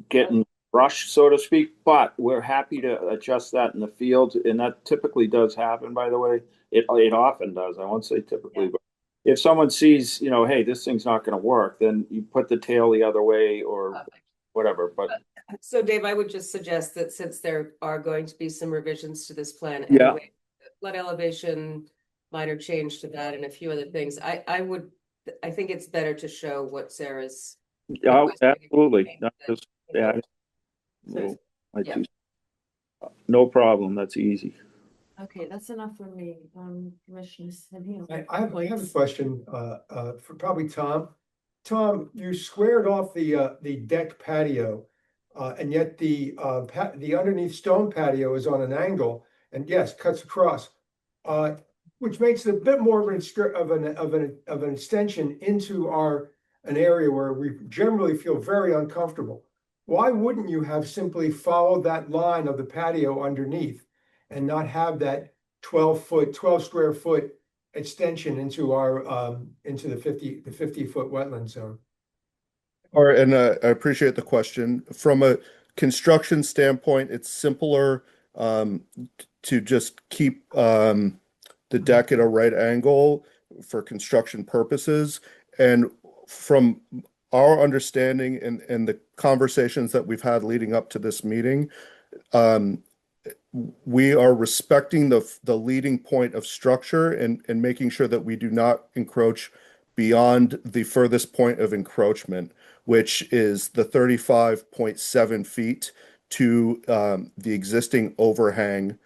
getting rushed, so to speak, but we're happy to adjust that in the field, and that typically does happen, by the way. It often does. I won't say typically, but if someone sees, hey, this thing's not going to work, then you put the tail the other way or whatever. But so Dave, I would just suggest that since there are going to be some revisions to this plan Yeah. anyway, flood elevation, minor change to that, and a few other things, I think it's better to show what Sarah's. yeah, absolutely. That- Yeah. So- Yeah. No problem. That's easy. Okay, that's enough for me. Commissioners. I have a question, for probably Tom. Tom, you squared off the deck patio, and yet the underneath stone patio is on an angle, and yes, cuts across. Which makes it a bit more of an extension into an area where we generally feel very uncomfortable. Why wouldn't you have simply followed that line of the patio underneath and not have that 12 square foot extension into the 50-foot wetland zone? All right, and I appreciate the question. From a construction standpoint, it's simpler to just keep the deck at a right angle for construction purposes. And from our understanding and the conversations that we've had leading up to this meeting, we are respecting the leading point of structure and making sure that we do not encroach beyond the furthest point of encroachment, which is the 35.7 feet to the existing overhang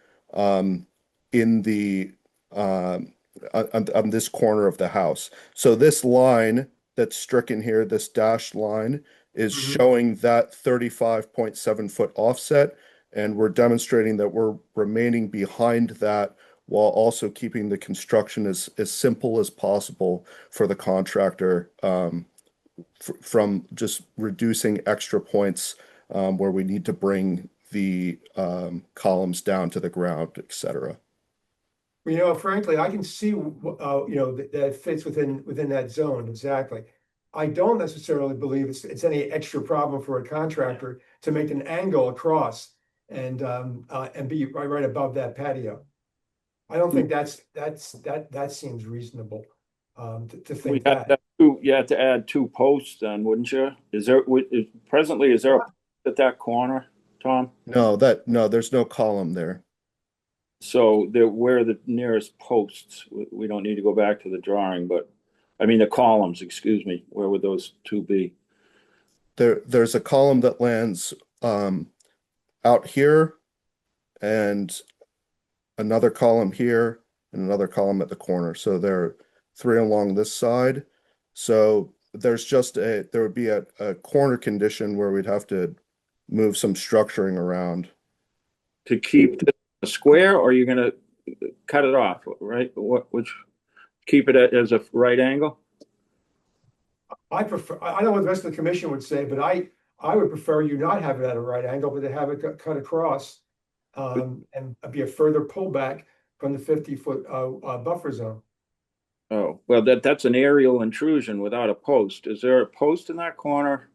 in the on this corner of the house. So this line that's stricken here, this dashed line, is showing that 35.7 foot offset, and we're demonstrating that we're remaining behind that while also keeping the construction as simple as possible for the contractor, from just reducing extra points where we need to bring the columns down to the ground, etc. Frankly, I can see, that fits within that zone, exactly. I don't necessarily believe it's any extra problem for a contractor to make an angle across and be right above that patio. I don't think that seems reasonable, to think that. You have to add 2 posts then, wouldn't you? Is there a post at that corner, Tom? No, there's no column there. So where the nearest posts, we don't need to go back to the drawing, but I mean the columns, excuse me, where would those 2 be? There's a column that lands out here, and another column here, and another column at the corner. So there are 3 along this side. So there would be a corner condition where we'd have to move some structuring around. To keep a square, or you're gonna cut it off, right? Which, keep it as a right angle? I prefer, I don't know what the rest of the commission would say, but I would prefer you not have it at a right angle, but to have it cut across. And be a further pullback from the 50-foot buffer zone. Oh, well, that's an aerial intrusion without a post. Is there a post in that corner?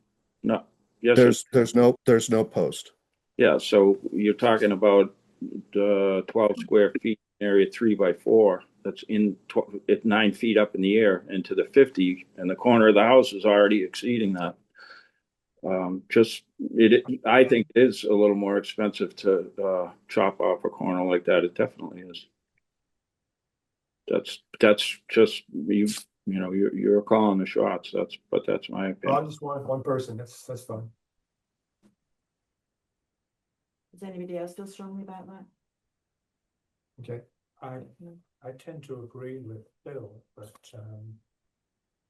No. Yes, There's no post. yeah, so you're talking about 12 square feet, area 3 by 4. That's at 9 feet up in the air into the 50, and the corner of the house is already exceeding that. I think it is a little more expensive to chop off a corner like that. It definitely is. That's just you're calling the shots. That's my I opinion. just want one person, that's fine. Does anybody else feel strongly about that? Okay. I tend to agree with Bill, but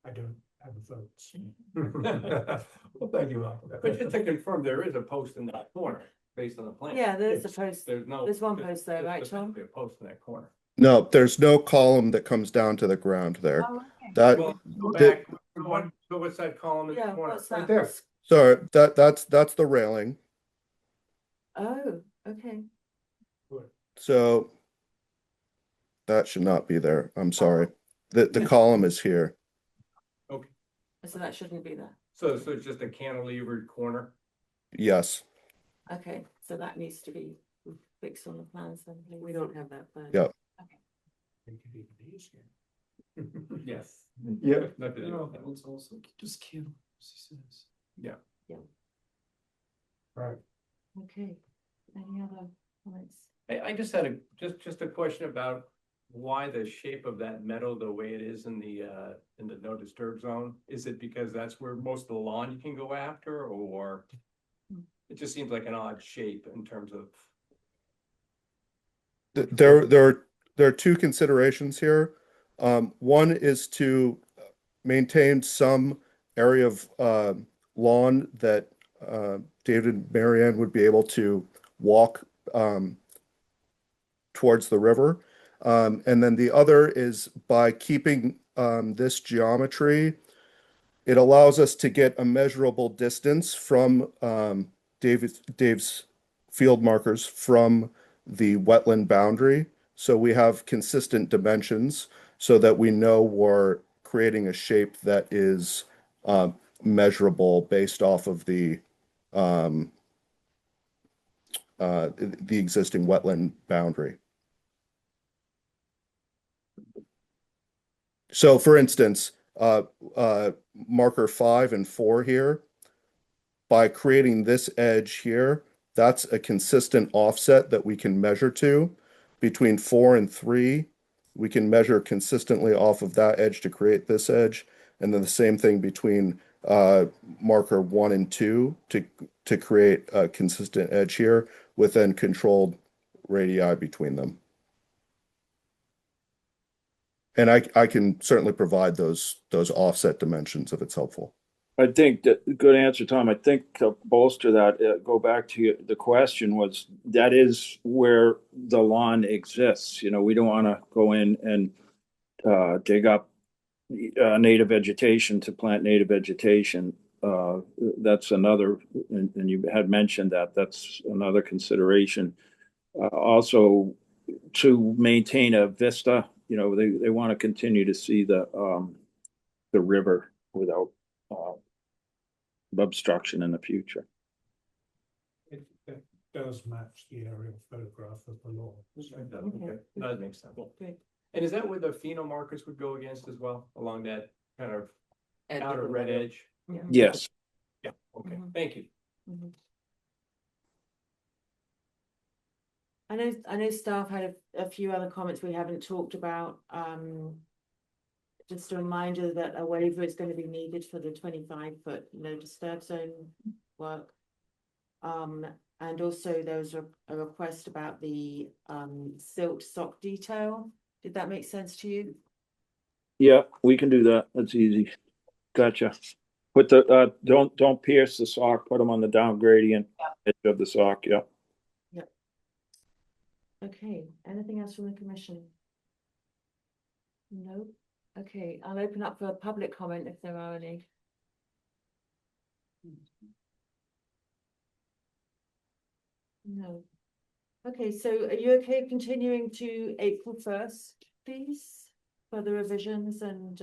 I don't have votes. Well, thank you, Rob. But just to confirm, there is a post in that corner based on the plan. Yeah, there's a post. There's no. There's one post there, right, there's Tom? A post in that corner. No, there's no column that comes down to the ground there. Oh, okay. That, Well, go the- back, so what's that column in the Yeah, corner? what's Right that? there. sorry, that's the railing. Oh, okay. So that should not be there. I'm sorry. The column is here. So that shouldn't be there. So it's just a cantilevered corner? Yes. Okay, so that needs to be fixed on the plans then, please. We don't have that plan. Yeah. Make it even easier. Yes. Yeah. Nothing to do No, with that that. one's also just kill, she says. Right. Okay, any other comments? I just had just a question about why the shape of that meadow the way it is in the no disturb zone. Is it because that's where most of the lawn you can go after, or it just seems like an odd shape in terms of. There are two considerations here. One is to maintain some area of lawn that David and Marianne would be able to walk towards the river. And then the other is by keeping this geometry, it allows us to get a measurable distance from Dave's field markers from the wetland boundary. So we have consistent dimensions so that we know we're creating a shape that is measurable based off of the existing wetland boundary. So for instance, marker 5 and 4 here, by creating this edge here, that's a consistent offset that we can measure to. Between 4 and 3, we can measure consistently off of that edge to create this edge. And then the same thing between marker 1 and 2 to create a consistent edge here with then controlled radii between them. And I can certainly provide those offset dimensions if it's helpful. I think that good answer, Tom. I think to bolster that, go back to the question was that is where the lawn exists. You know, we don't want to go in and dig up native vegetation to plant native vegetation. That's another, and you had mentioned that's another consideration. Also, to maintain a vista, you know, they want to continue to see the river without obstruction in the future. It does match the aerial photograph of the lawn. Okay, that makes sense. Great. And is that where the pheno markers would go against as well, along that kind of Edge of outer the red river. edge? Yes. Yeah, okay, Mhm. thank you. Mhm. I know staff had a few other comments we haven't talked about. Just a reminder that a waiver is going to be needed for the 25-foot no disturb zone work. And also there was a request about the silt sock detail. Did that make sense to you? Yeah, we can do that. That's easy. Gotcha. Put the don't pierce the sock. Put them on the down gradient edge of the sock. Yeah. Okay, anything else from the commission? No, okay, I'll open up for public comment if there are any. No. Okay, so are you okay continuing to April 1st, please, for the revisions and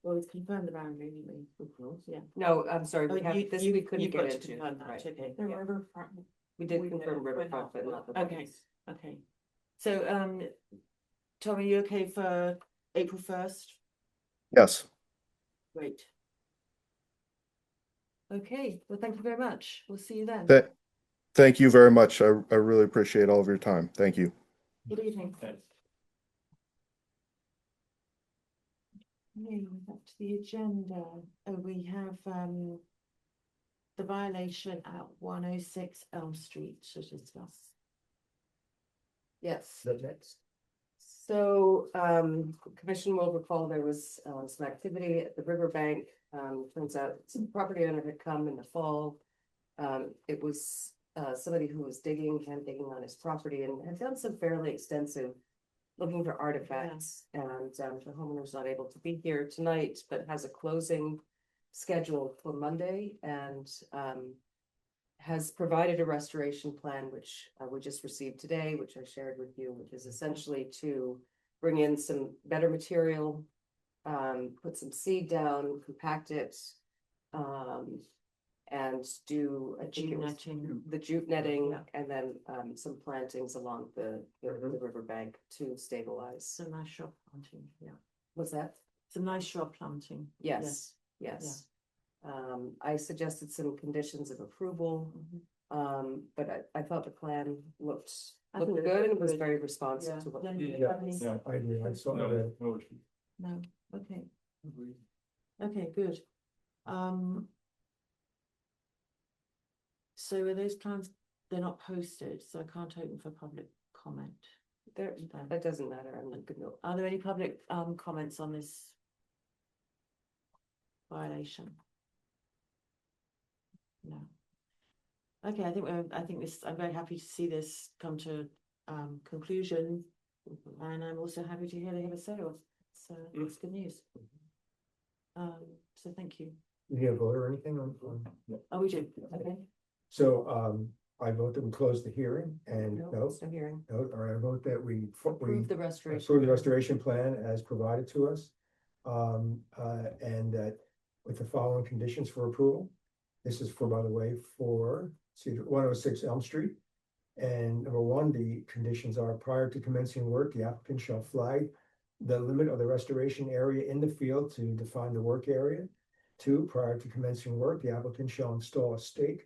well, we've confirmed the boundary, didn't we? Yeah. No, I'm sorry, we Oh, have, this we couldn't you've got get to into. confirm that, Right. okay. The Yeah. riverfront. We did confirm riverfront, but not the. Okay, okay. So, Tom, are you okay for April 1st? Yes. Great. Okay, well, thank you very much. We'll see you then. Thank you very much. I really appreciate all of your time. Thank you. Good evening. Thanks. Okay, back to the agenda. Oh, we have the violation at 106 Elm Street to discuss. Yes. That next. So, commission will recall there was, some activity at the riverbank. Turns out some property owner had come in the fall. It was, somebody who was hand digging on his property and had done some fairly extensive looking for artifacts. And, the homeowner's not able to be here tonight, but has a closing scheduled for Monday and, has provided a restoration plan, which we just received today, which I shared with you, which is essentially to bring in some better material, put some seed down, compact it, and do, I think Jute it was netting. the jute netting, Yeah. and then some plantings along the riverbank to stabilize. Some nice shrub planting, yeah. What's that? Some nice shrub planting. Yes, yes. I suggested some conditions of approval, but I thought the plan looked I thought it good and looked was good. very responsive Yeah. to what. Then you Yeah. have any- Yeah, I agree. I saw No, that. no issue. No, okay. Okay, good. So are those plans, they're not posted, so I can't open for public comment. There, that doesn't matter, I'm not gonna. Are there any public comments on this violation? No. Okay, I think this, I'm very happy to see this come to conclusion. And I'm also happy to hear they have a sale. So it's good news. So thank you. You need a vote or anything on? Oh, we do, okay. So, I vote that we close the hearing and No, no, it's no hearing. no, or I vote that we Approve the restoration. approve the restoration plan as provided to us. And that with the following conditions for approval. This is for, by the way, for 106 Elm Street. And number one, the conditions are prior to commencing work, the applicant shall flag the limit of the restoration area in the field to define the work area. Two, prior to commencing work, the applicant shall install a staked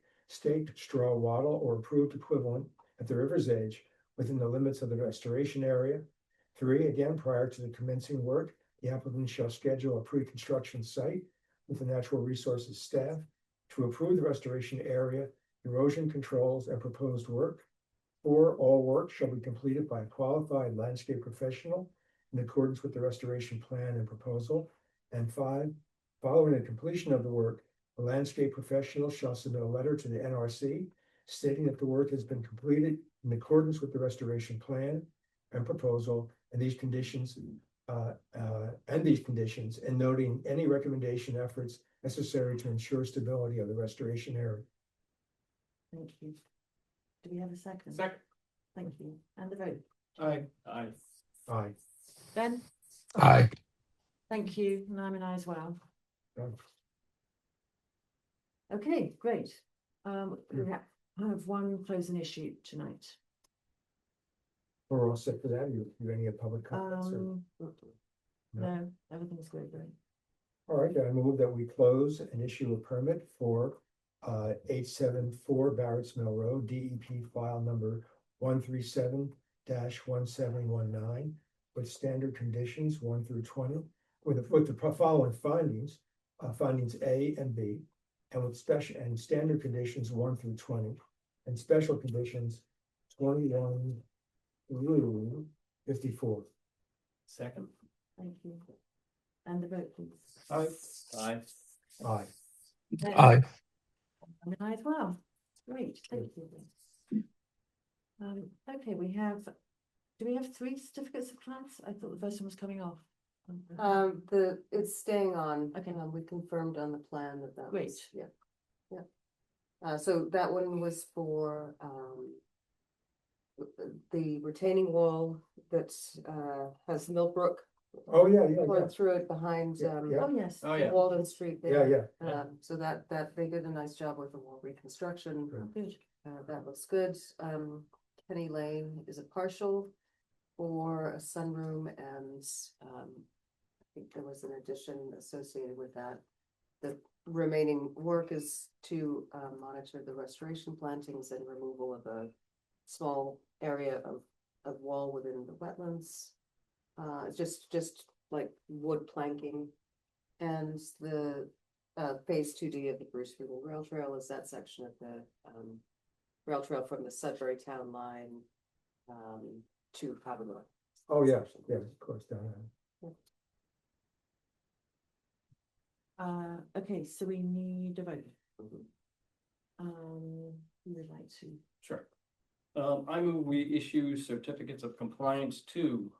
straw wattle or approved equivalent at the river's edge within the limits of the restoration area. Three, again, prior to the commencing work, the applicant shall schedule a pre-construction site with the natural resources staff to approve the restoration area, erosion controls, and proposed work. Four, all work shall be completed by a qualified landscape professional in accordance with the restoration plan and proposal. And five, following the completion of the work, the landscape professional shall submit a letter to the NRC stating that the work has been completed in accordance with the restoration plan and proposal and these conditions, and noting any recommendation efforts necessary to ensure stability of the restoration area. Thank you. Do we have a second? Second. Thank you. And the vote. Aye. Aye. Ben, Aye. thank you. And I'm an aye as well. Done. Okay, great. We have one closing issue tonight. We're all set for that. You any public comments? or- No, everything's good, right? All right, I move that we close and issue a permit for 874 Barrett's Mill Road, DEP file number 137-1719 with standard conditions 1 through 20, with the following findings, findings A and B, and with standard conditions 1 through 20, and special conditions 21 through 54. Second. Thank you. And the vote, please. Aye. Aye. Aye. Aye. I'm an aye as well. Great, thank you. Okay, do we have 3 certificates of compliance? I thought the first one was coming off. It's staying on. Okay. We confirmed on the plan that that Great. was, yeah. So that one was for, the retaining wall that, has Millbrook Oh, yeah, yeah, yeah, going through it behind, Yeah. Oh, yes. Oh, yeah. Walden Street yeah, there. yeah. So that they did a nice job with the wall reconstruction. Good. That looks good. Kenny Lane is a partial for a sunroom and, I think there was an addition associated with that. The remaining work is to, monitor the restoration plantings and removal of a small area of wall within the wetlands. Just like wood planking. And the phase 2D of the Bruce River Rail Trail is that section of the rail trail from the Sudbury Town line to Havermont. Oh, yeah, yeah, of course, down there. Okay, so we need a vote. Who would like to? Sure. I move we issue certificates of compliance to,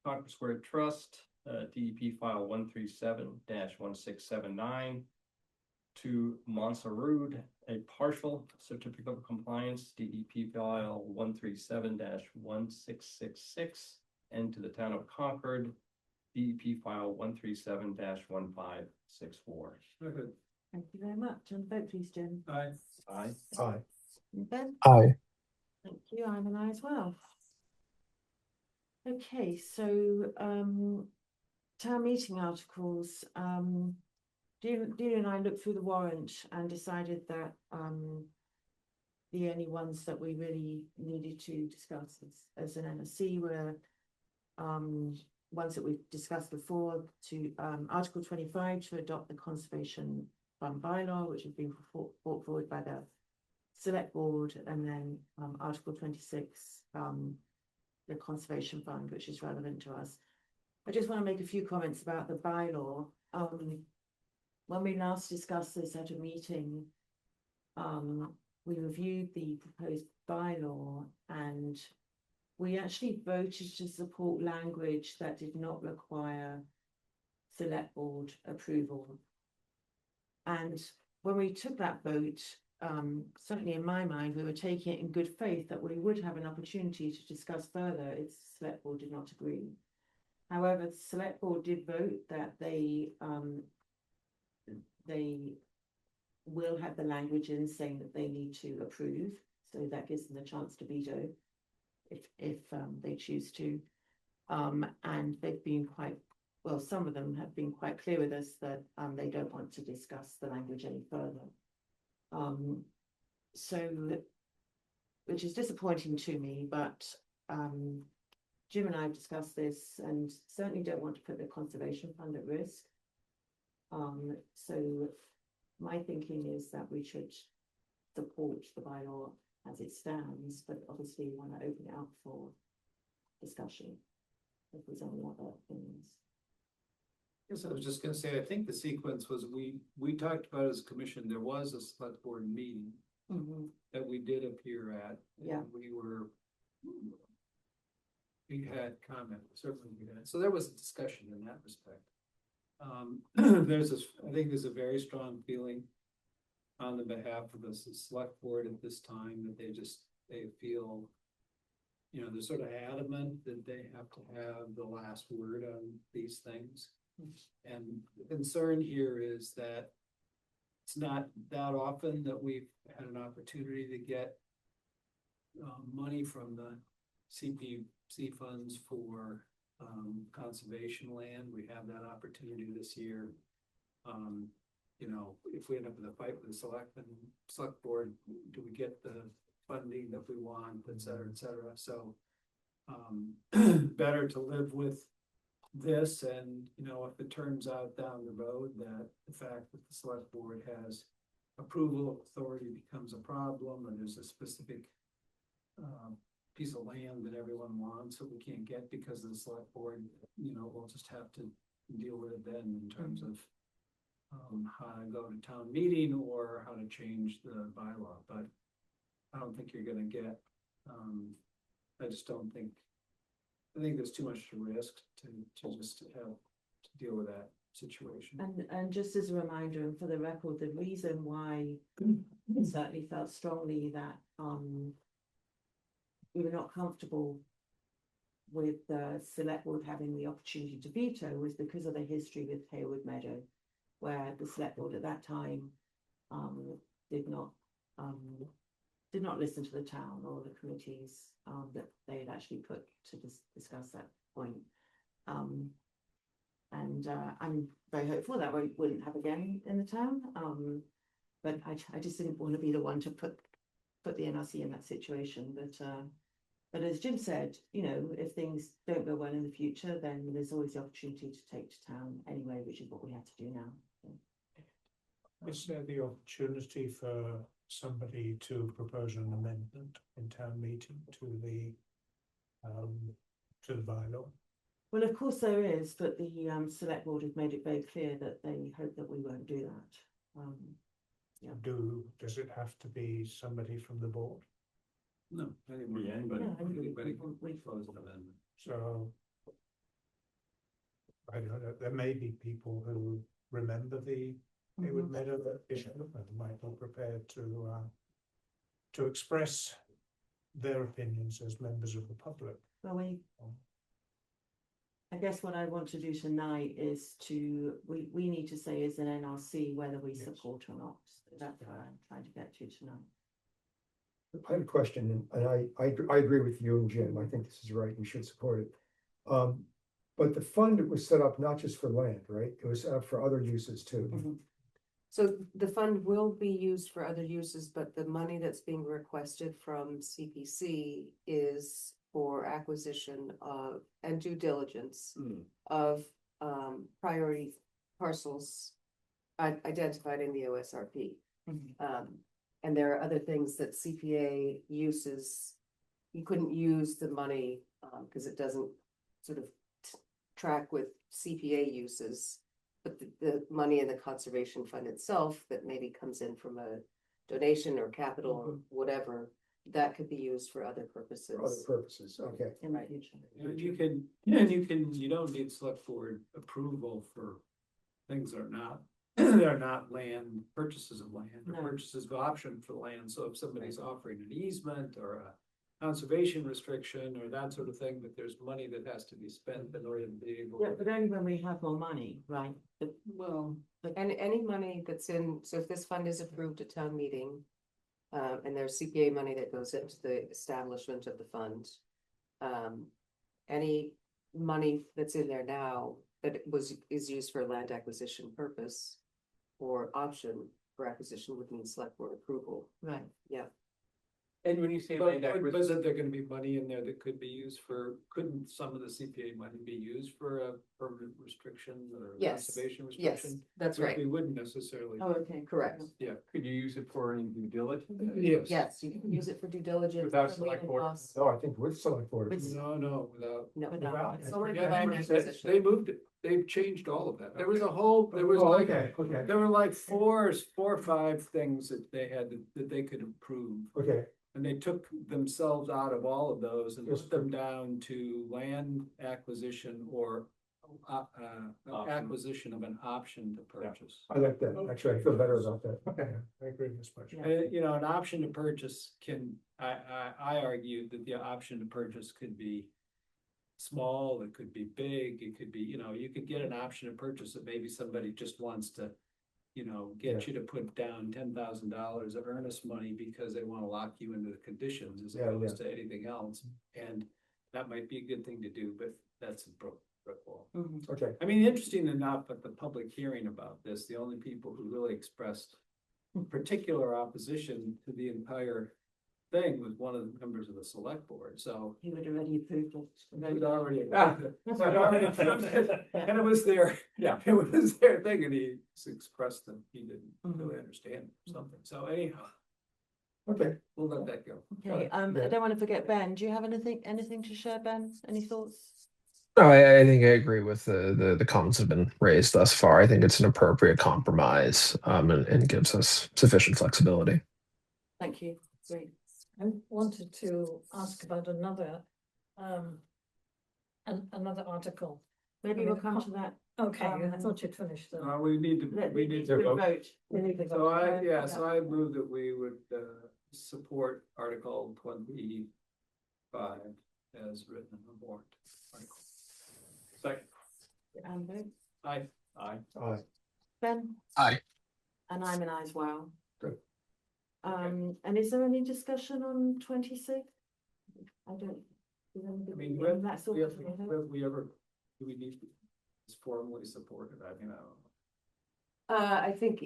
Concord Square Trust, DEP file 137-1679. To Monsarood, a partial certificate of compliance, DEP file 137-1666. And to the town of Concord, DEP file 137-1564. Thank you very much. And vote please, Jim. Aye. Aye. And Ben? Aye. Thank you. I'm an aye as well. Okay, so town meeting articles. Delia and I looked through the warrant and decided that the only ones that we really needed to discuss as an MSC were ones that we've discussed before, to Article 25 to adopt the Conservation Fund bylaw, which has been brought forward by the Select Board, and then Article 26, the Conservation Fund, which is relevant to us. I just want to make a few comments about the bylaw. When we last discussed this at a meeting, we reviewed the proposed bylaw and we actually voted to support language that did not require Select Board approval. And when we took that vote, certainly in my mind, we were taking it in good faith that we would have an opportunity to discuss further if Select Board did not agree. However, the Select Board did vote that they will have the language in saying that they need to approve, so that gives them a chance to veto if they choose to. And they've been quite, well, some of them have been quite clear with us that they don't want to discuss the language any further. So, which is disappointing to me, but Jim and I have discussed this and certainly don't want to put the Conservation Fund at risk. So my thinking is that we should support the bylaw as it stands, but obviously want to open it up for discussion if there's any other things. Yes, I was just gonna say, I think the sequence was, we talked about as a commission, there was a select board meeting that we did appear at. Yeah. And we had comment, certainly we had, so there was a discussion in that respect. I think there's a very strong feeling on the behalf of the select board at this time that they feel, you know, they're sort of adamant that they have to have the last word on these things. And the concern here is that it's not that often that we've had an opportunity to get money from the CPC funds for conservation land. We have that opportunity this year. You know, if we end up in a fight with the select board, do we get the funding that we want, et cetera, et cetera. So better to live with this, and you know, if it turns out down the road that the fact that the select board has approval authority becomes a problem, and there's a specific piece of land that everyone wants that we can't get because of the select board, you know, we'll just have to deal with it then in terms of how to go to town meeting or how to change the bylaw. But I don't think you're gonna get I just don't think, I think there's too much risk to just have to deal with that situation. And just as a reminder, and for the record, the reason why I certainly felt strongly that, we were not comfortable with the select board having the opportunity to veto was because of the history with Hayward Meadow, where the select board at that time, did not listen to the town or the committees, that they had actually put to discuss that point. And I'm very hopeful that we wouldn't have again in the town. But I just didn't want to be the one to put the NRC in that situation. But as Jim said, you know, if things don't go well in the future, then there's always the opportunity to take to town anyway, which is what we have to do now. Is there the opportunity for somebody to propose an amendment in town meeting to the bylaw? Well, of course there is, but the select board have made it very clear that they hope that we won't do that. Does it have to be somebody from the board? No, anybody, Yeah, anybody, yeah, anybody we- can propose an amendment. So I don't know, there may be people who remember the Hayward Meadow issue and might not prepared to express their opinions as members of the public. Well, I guess what I want to do tonight is we need to say as an NRC whether we support or not. That's what I'm trying to get to tonight. I have a question, and I agree with you and Jim. I think this is right. We should support it. But the fund was set up not just for land, right? It was set up for other uses too. Mhm. So the fund will be used for other uses, but the money that's being requested from CPC is for acquisition of and due diligence of priority parcels identified in the OSRP. And there are other things that CPA uses. You couldn't use the money because it doesn't sort of track with CPA uses. But the money in the conservation fund itself that maybe comes in from a donation or capital or whatever, that could be used for other purposes. For other purposes, okay. In the Right. future. And you don't need select board approval for things that are not, they're not land, purchases of land, or No. purchases of option for land. So if somebody's offering an easement or a conservation restriction or that sort of thing, but there's money that has to be spent in order to be able. Yeah, but only when we have more money, right? But Well, And any money that's in, so if this fund is approved at town meeting, and there's CPA money that goes into the establishment of the fund. Any money that's in there now that is used for land acquisition purpose. Or option for acquisition would mean select board approval, right. yeah. And when you say but land acquisition, isn't there gonna be money in there that could be used for, couldn't some of the CPA money be used for a permanent restriction or Yes. conservation Yes, restriction? that's Which right, We wouldn't necessarily. Oh, okay. correct. could you use it for any due diligence? Yes. Yes, you can use it for due diligence. Without for select legal board? costs. No, I think with select board. With- No, without. No, Without- it's only for Yeah, land they acquisition. moved it, they've changed all of that. There was a whole, there was Oh, like, okay, okay, there were like four or five things that they had, that they could approve. okay. And they took themselves out of all of those and Just put them down to land acquisition or acquisition of an option to purchase. I like that. Actually, I feel better about that. Okay. I agree this much. Yeah. An option to purchase I argue that the option to purchase could be small, it could be big, it could be, you could get an option to purchase that maybe somebody just wants to, get you to put down $10,000 of earnest money because they want to lock you into the conditions as Yeah, opposed to anything else. And that might be a good thing to do, but that's a brick wall. Mhm. Okay, I mean, interesting enough, at the public hearing about this, the only people who really expressed particular opposition to the entire thing was one of the members of the select board, so. He would already approved it. It was already approved. It was already approved. And it was their, it was their thing, and he expressed that he didn't really understand something, so anyhow, okay. we'll let that go. Okay, I don't want to forget Ben. Do you have anything to share, Ben? Any thoughts? No, I think I agree with the comments that have been raised thus far. I think it's an appropriate compromise, and gives us sufficient flexibility. Thank you. Great. I wanted to ask about another, another article. Maybe we'll come to that. Okay, I thought you'd finished the. We need to, we need to. vote. So I, yeah, so I move that we would, support Article 25 as written in the warrant article. Second. And vote. Aye. Aye. Ben? Aye. And I'm an aye as well. Good. And is there any discussion on 26? I don't. Is I anybody mean, in that sort of thing? have we ever, do we need to formally support it? I mean, I don't know. I think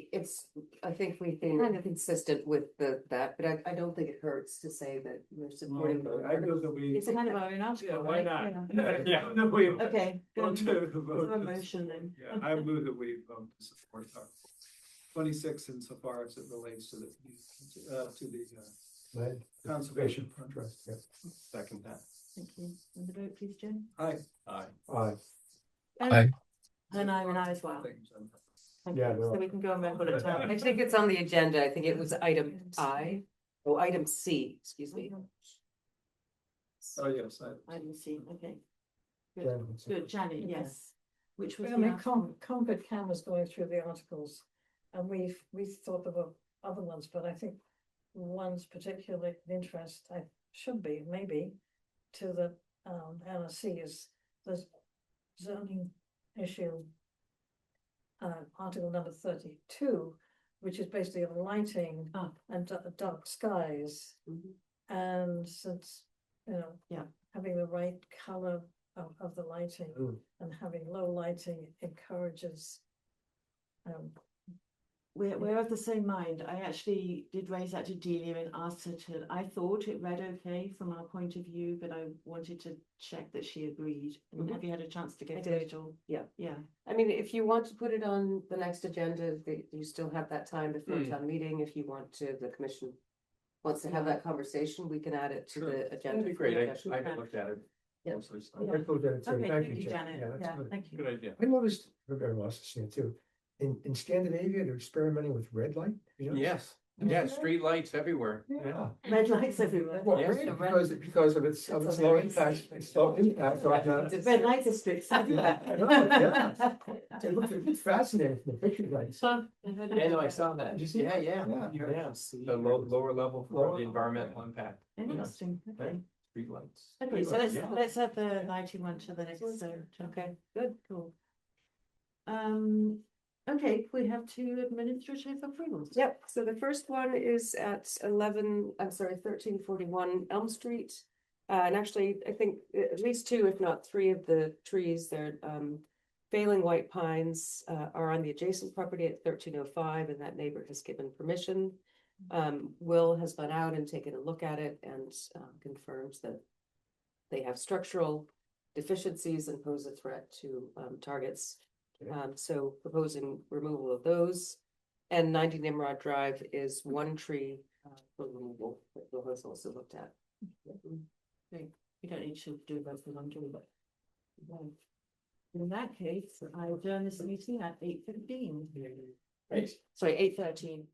we've been kind of consistent with that, but I don't think it hurts to say that we're supporting. both I feel that we. It's a kind of our own article, Yeah, why right? not? Yeah. Yeah, no, we. Okay. Vote good. to So vote a to- motion then. Yeah, I move that we vote to support Article 26 insofar as it relates to the, Land conservation contract, yeah. Second that. Thank you. And the vote, please, Jen? Aye. Aye. Aye. Aye. And I'm an aye as well. Things, Thank Yeah, you. well- So we can go and vote it down. I think it's on the agenda. I think it was item I, item C, excuse me. Oh, yes, I didn't see, okay. Good, Janet, good, Janet, yes. Which was. I the mean, outcome? Concord Cam was going through the articles, and we thought there were other ones, but I think one's particularly of interest, I should be, maybe, to the NRC is the zoning issue. Article number 32, which is basically on lighting and dark skies. And since, Yeah. having the right color of the lighting and having low lighting encourages. We're of the same mind. I actually did raise that to Delia and asked her to, I thought it read okay from our point of view, but I wanted to check that she agreed. And have you had a chance to I get through did. it all? Yeah. Yeah. I mean, if you want to put it on the next agenda, you still have that time before town meeting. If you want to, the commission wants to have that conversation, we can add it to Sure. the agenda. That'd be for great. discussion. I haven't looked at it. Yeah. closely, so- Yeah. I looked at it too. Okay, Thank thank you, Janet. that's Yeah, good. thank you. Good idea. I noticed, very well, seeing it too, in Scandinavia, they're experimenting with red light. You know? Yes, yeah, street lights everywhere. Yeah. Red lights everywhere. Well, Yes. red because of its low impact, it's low impact on, Red light districts. I know, yeah. It looked fascinating from the picture lights. Yeah, no, I saw that. Did you see Yeah, it? yeah. Yeah. Yeah, the lower level for the environmental impact. Interesting, okay. Street lights. Okay, so Yeah. let's add the lighting one to the next, okay, good, cool. Okay, we have two administrative approvals. Yep, so the first one is at 1341 Elm Street. And actually, I think at least two, if not three of the trees, they're failing white pines are on the adjacent property at 1305, and that neighbor has given permission. Will has gone out and taken a look at it and confirms that they have structural deficiencies and pose a threat to targets. So proposing removal of those. And 90 Nimrod Drive is one tree for removal that Will has also looked at. Okay, we don't need to do both of them, do we? But in that case, I adjourn this meeting at 8:15. Great. Sorry, 8:13.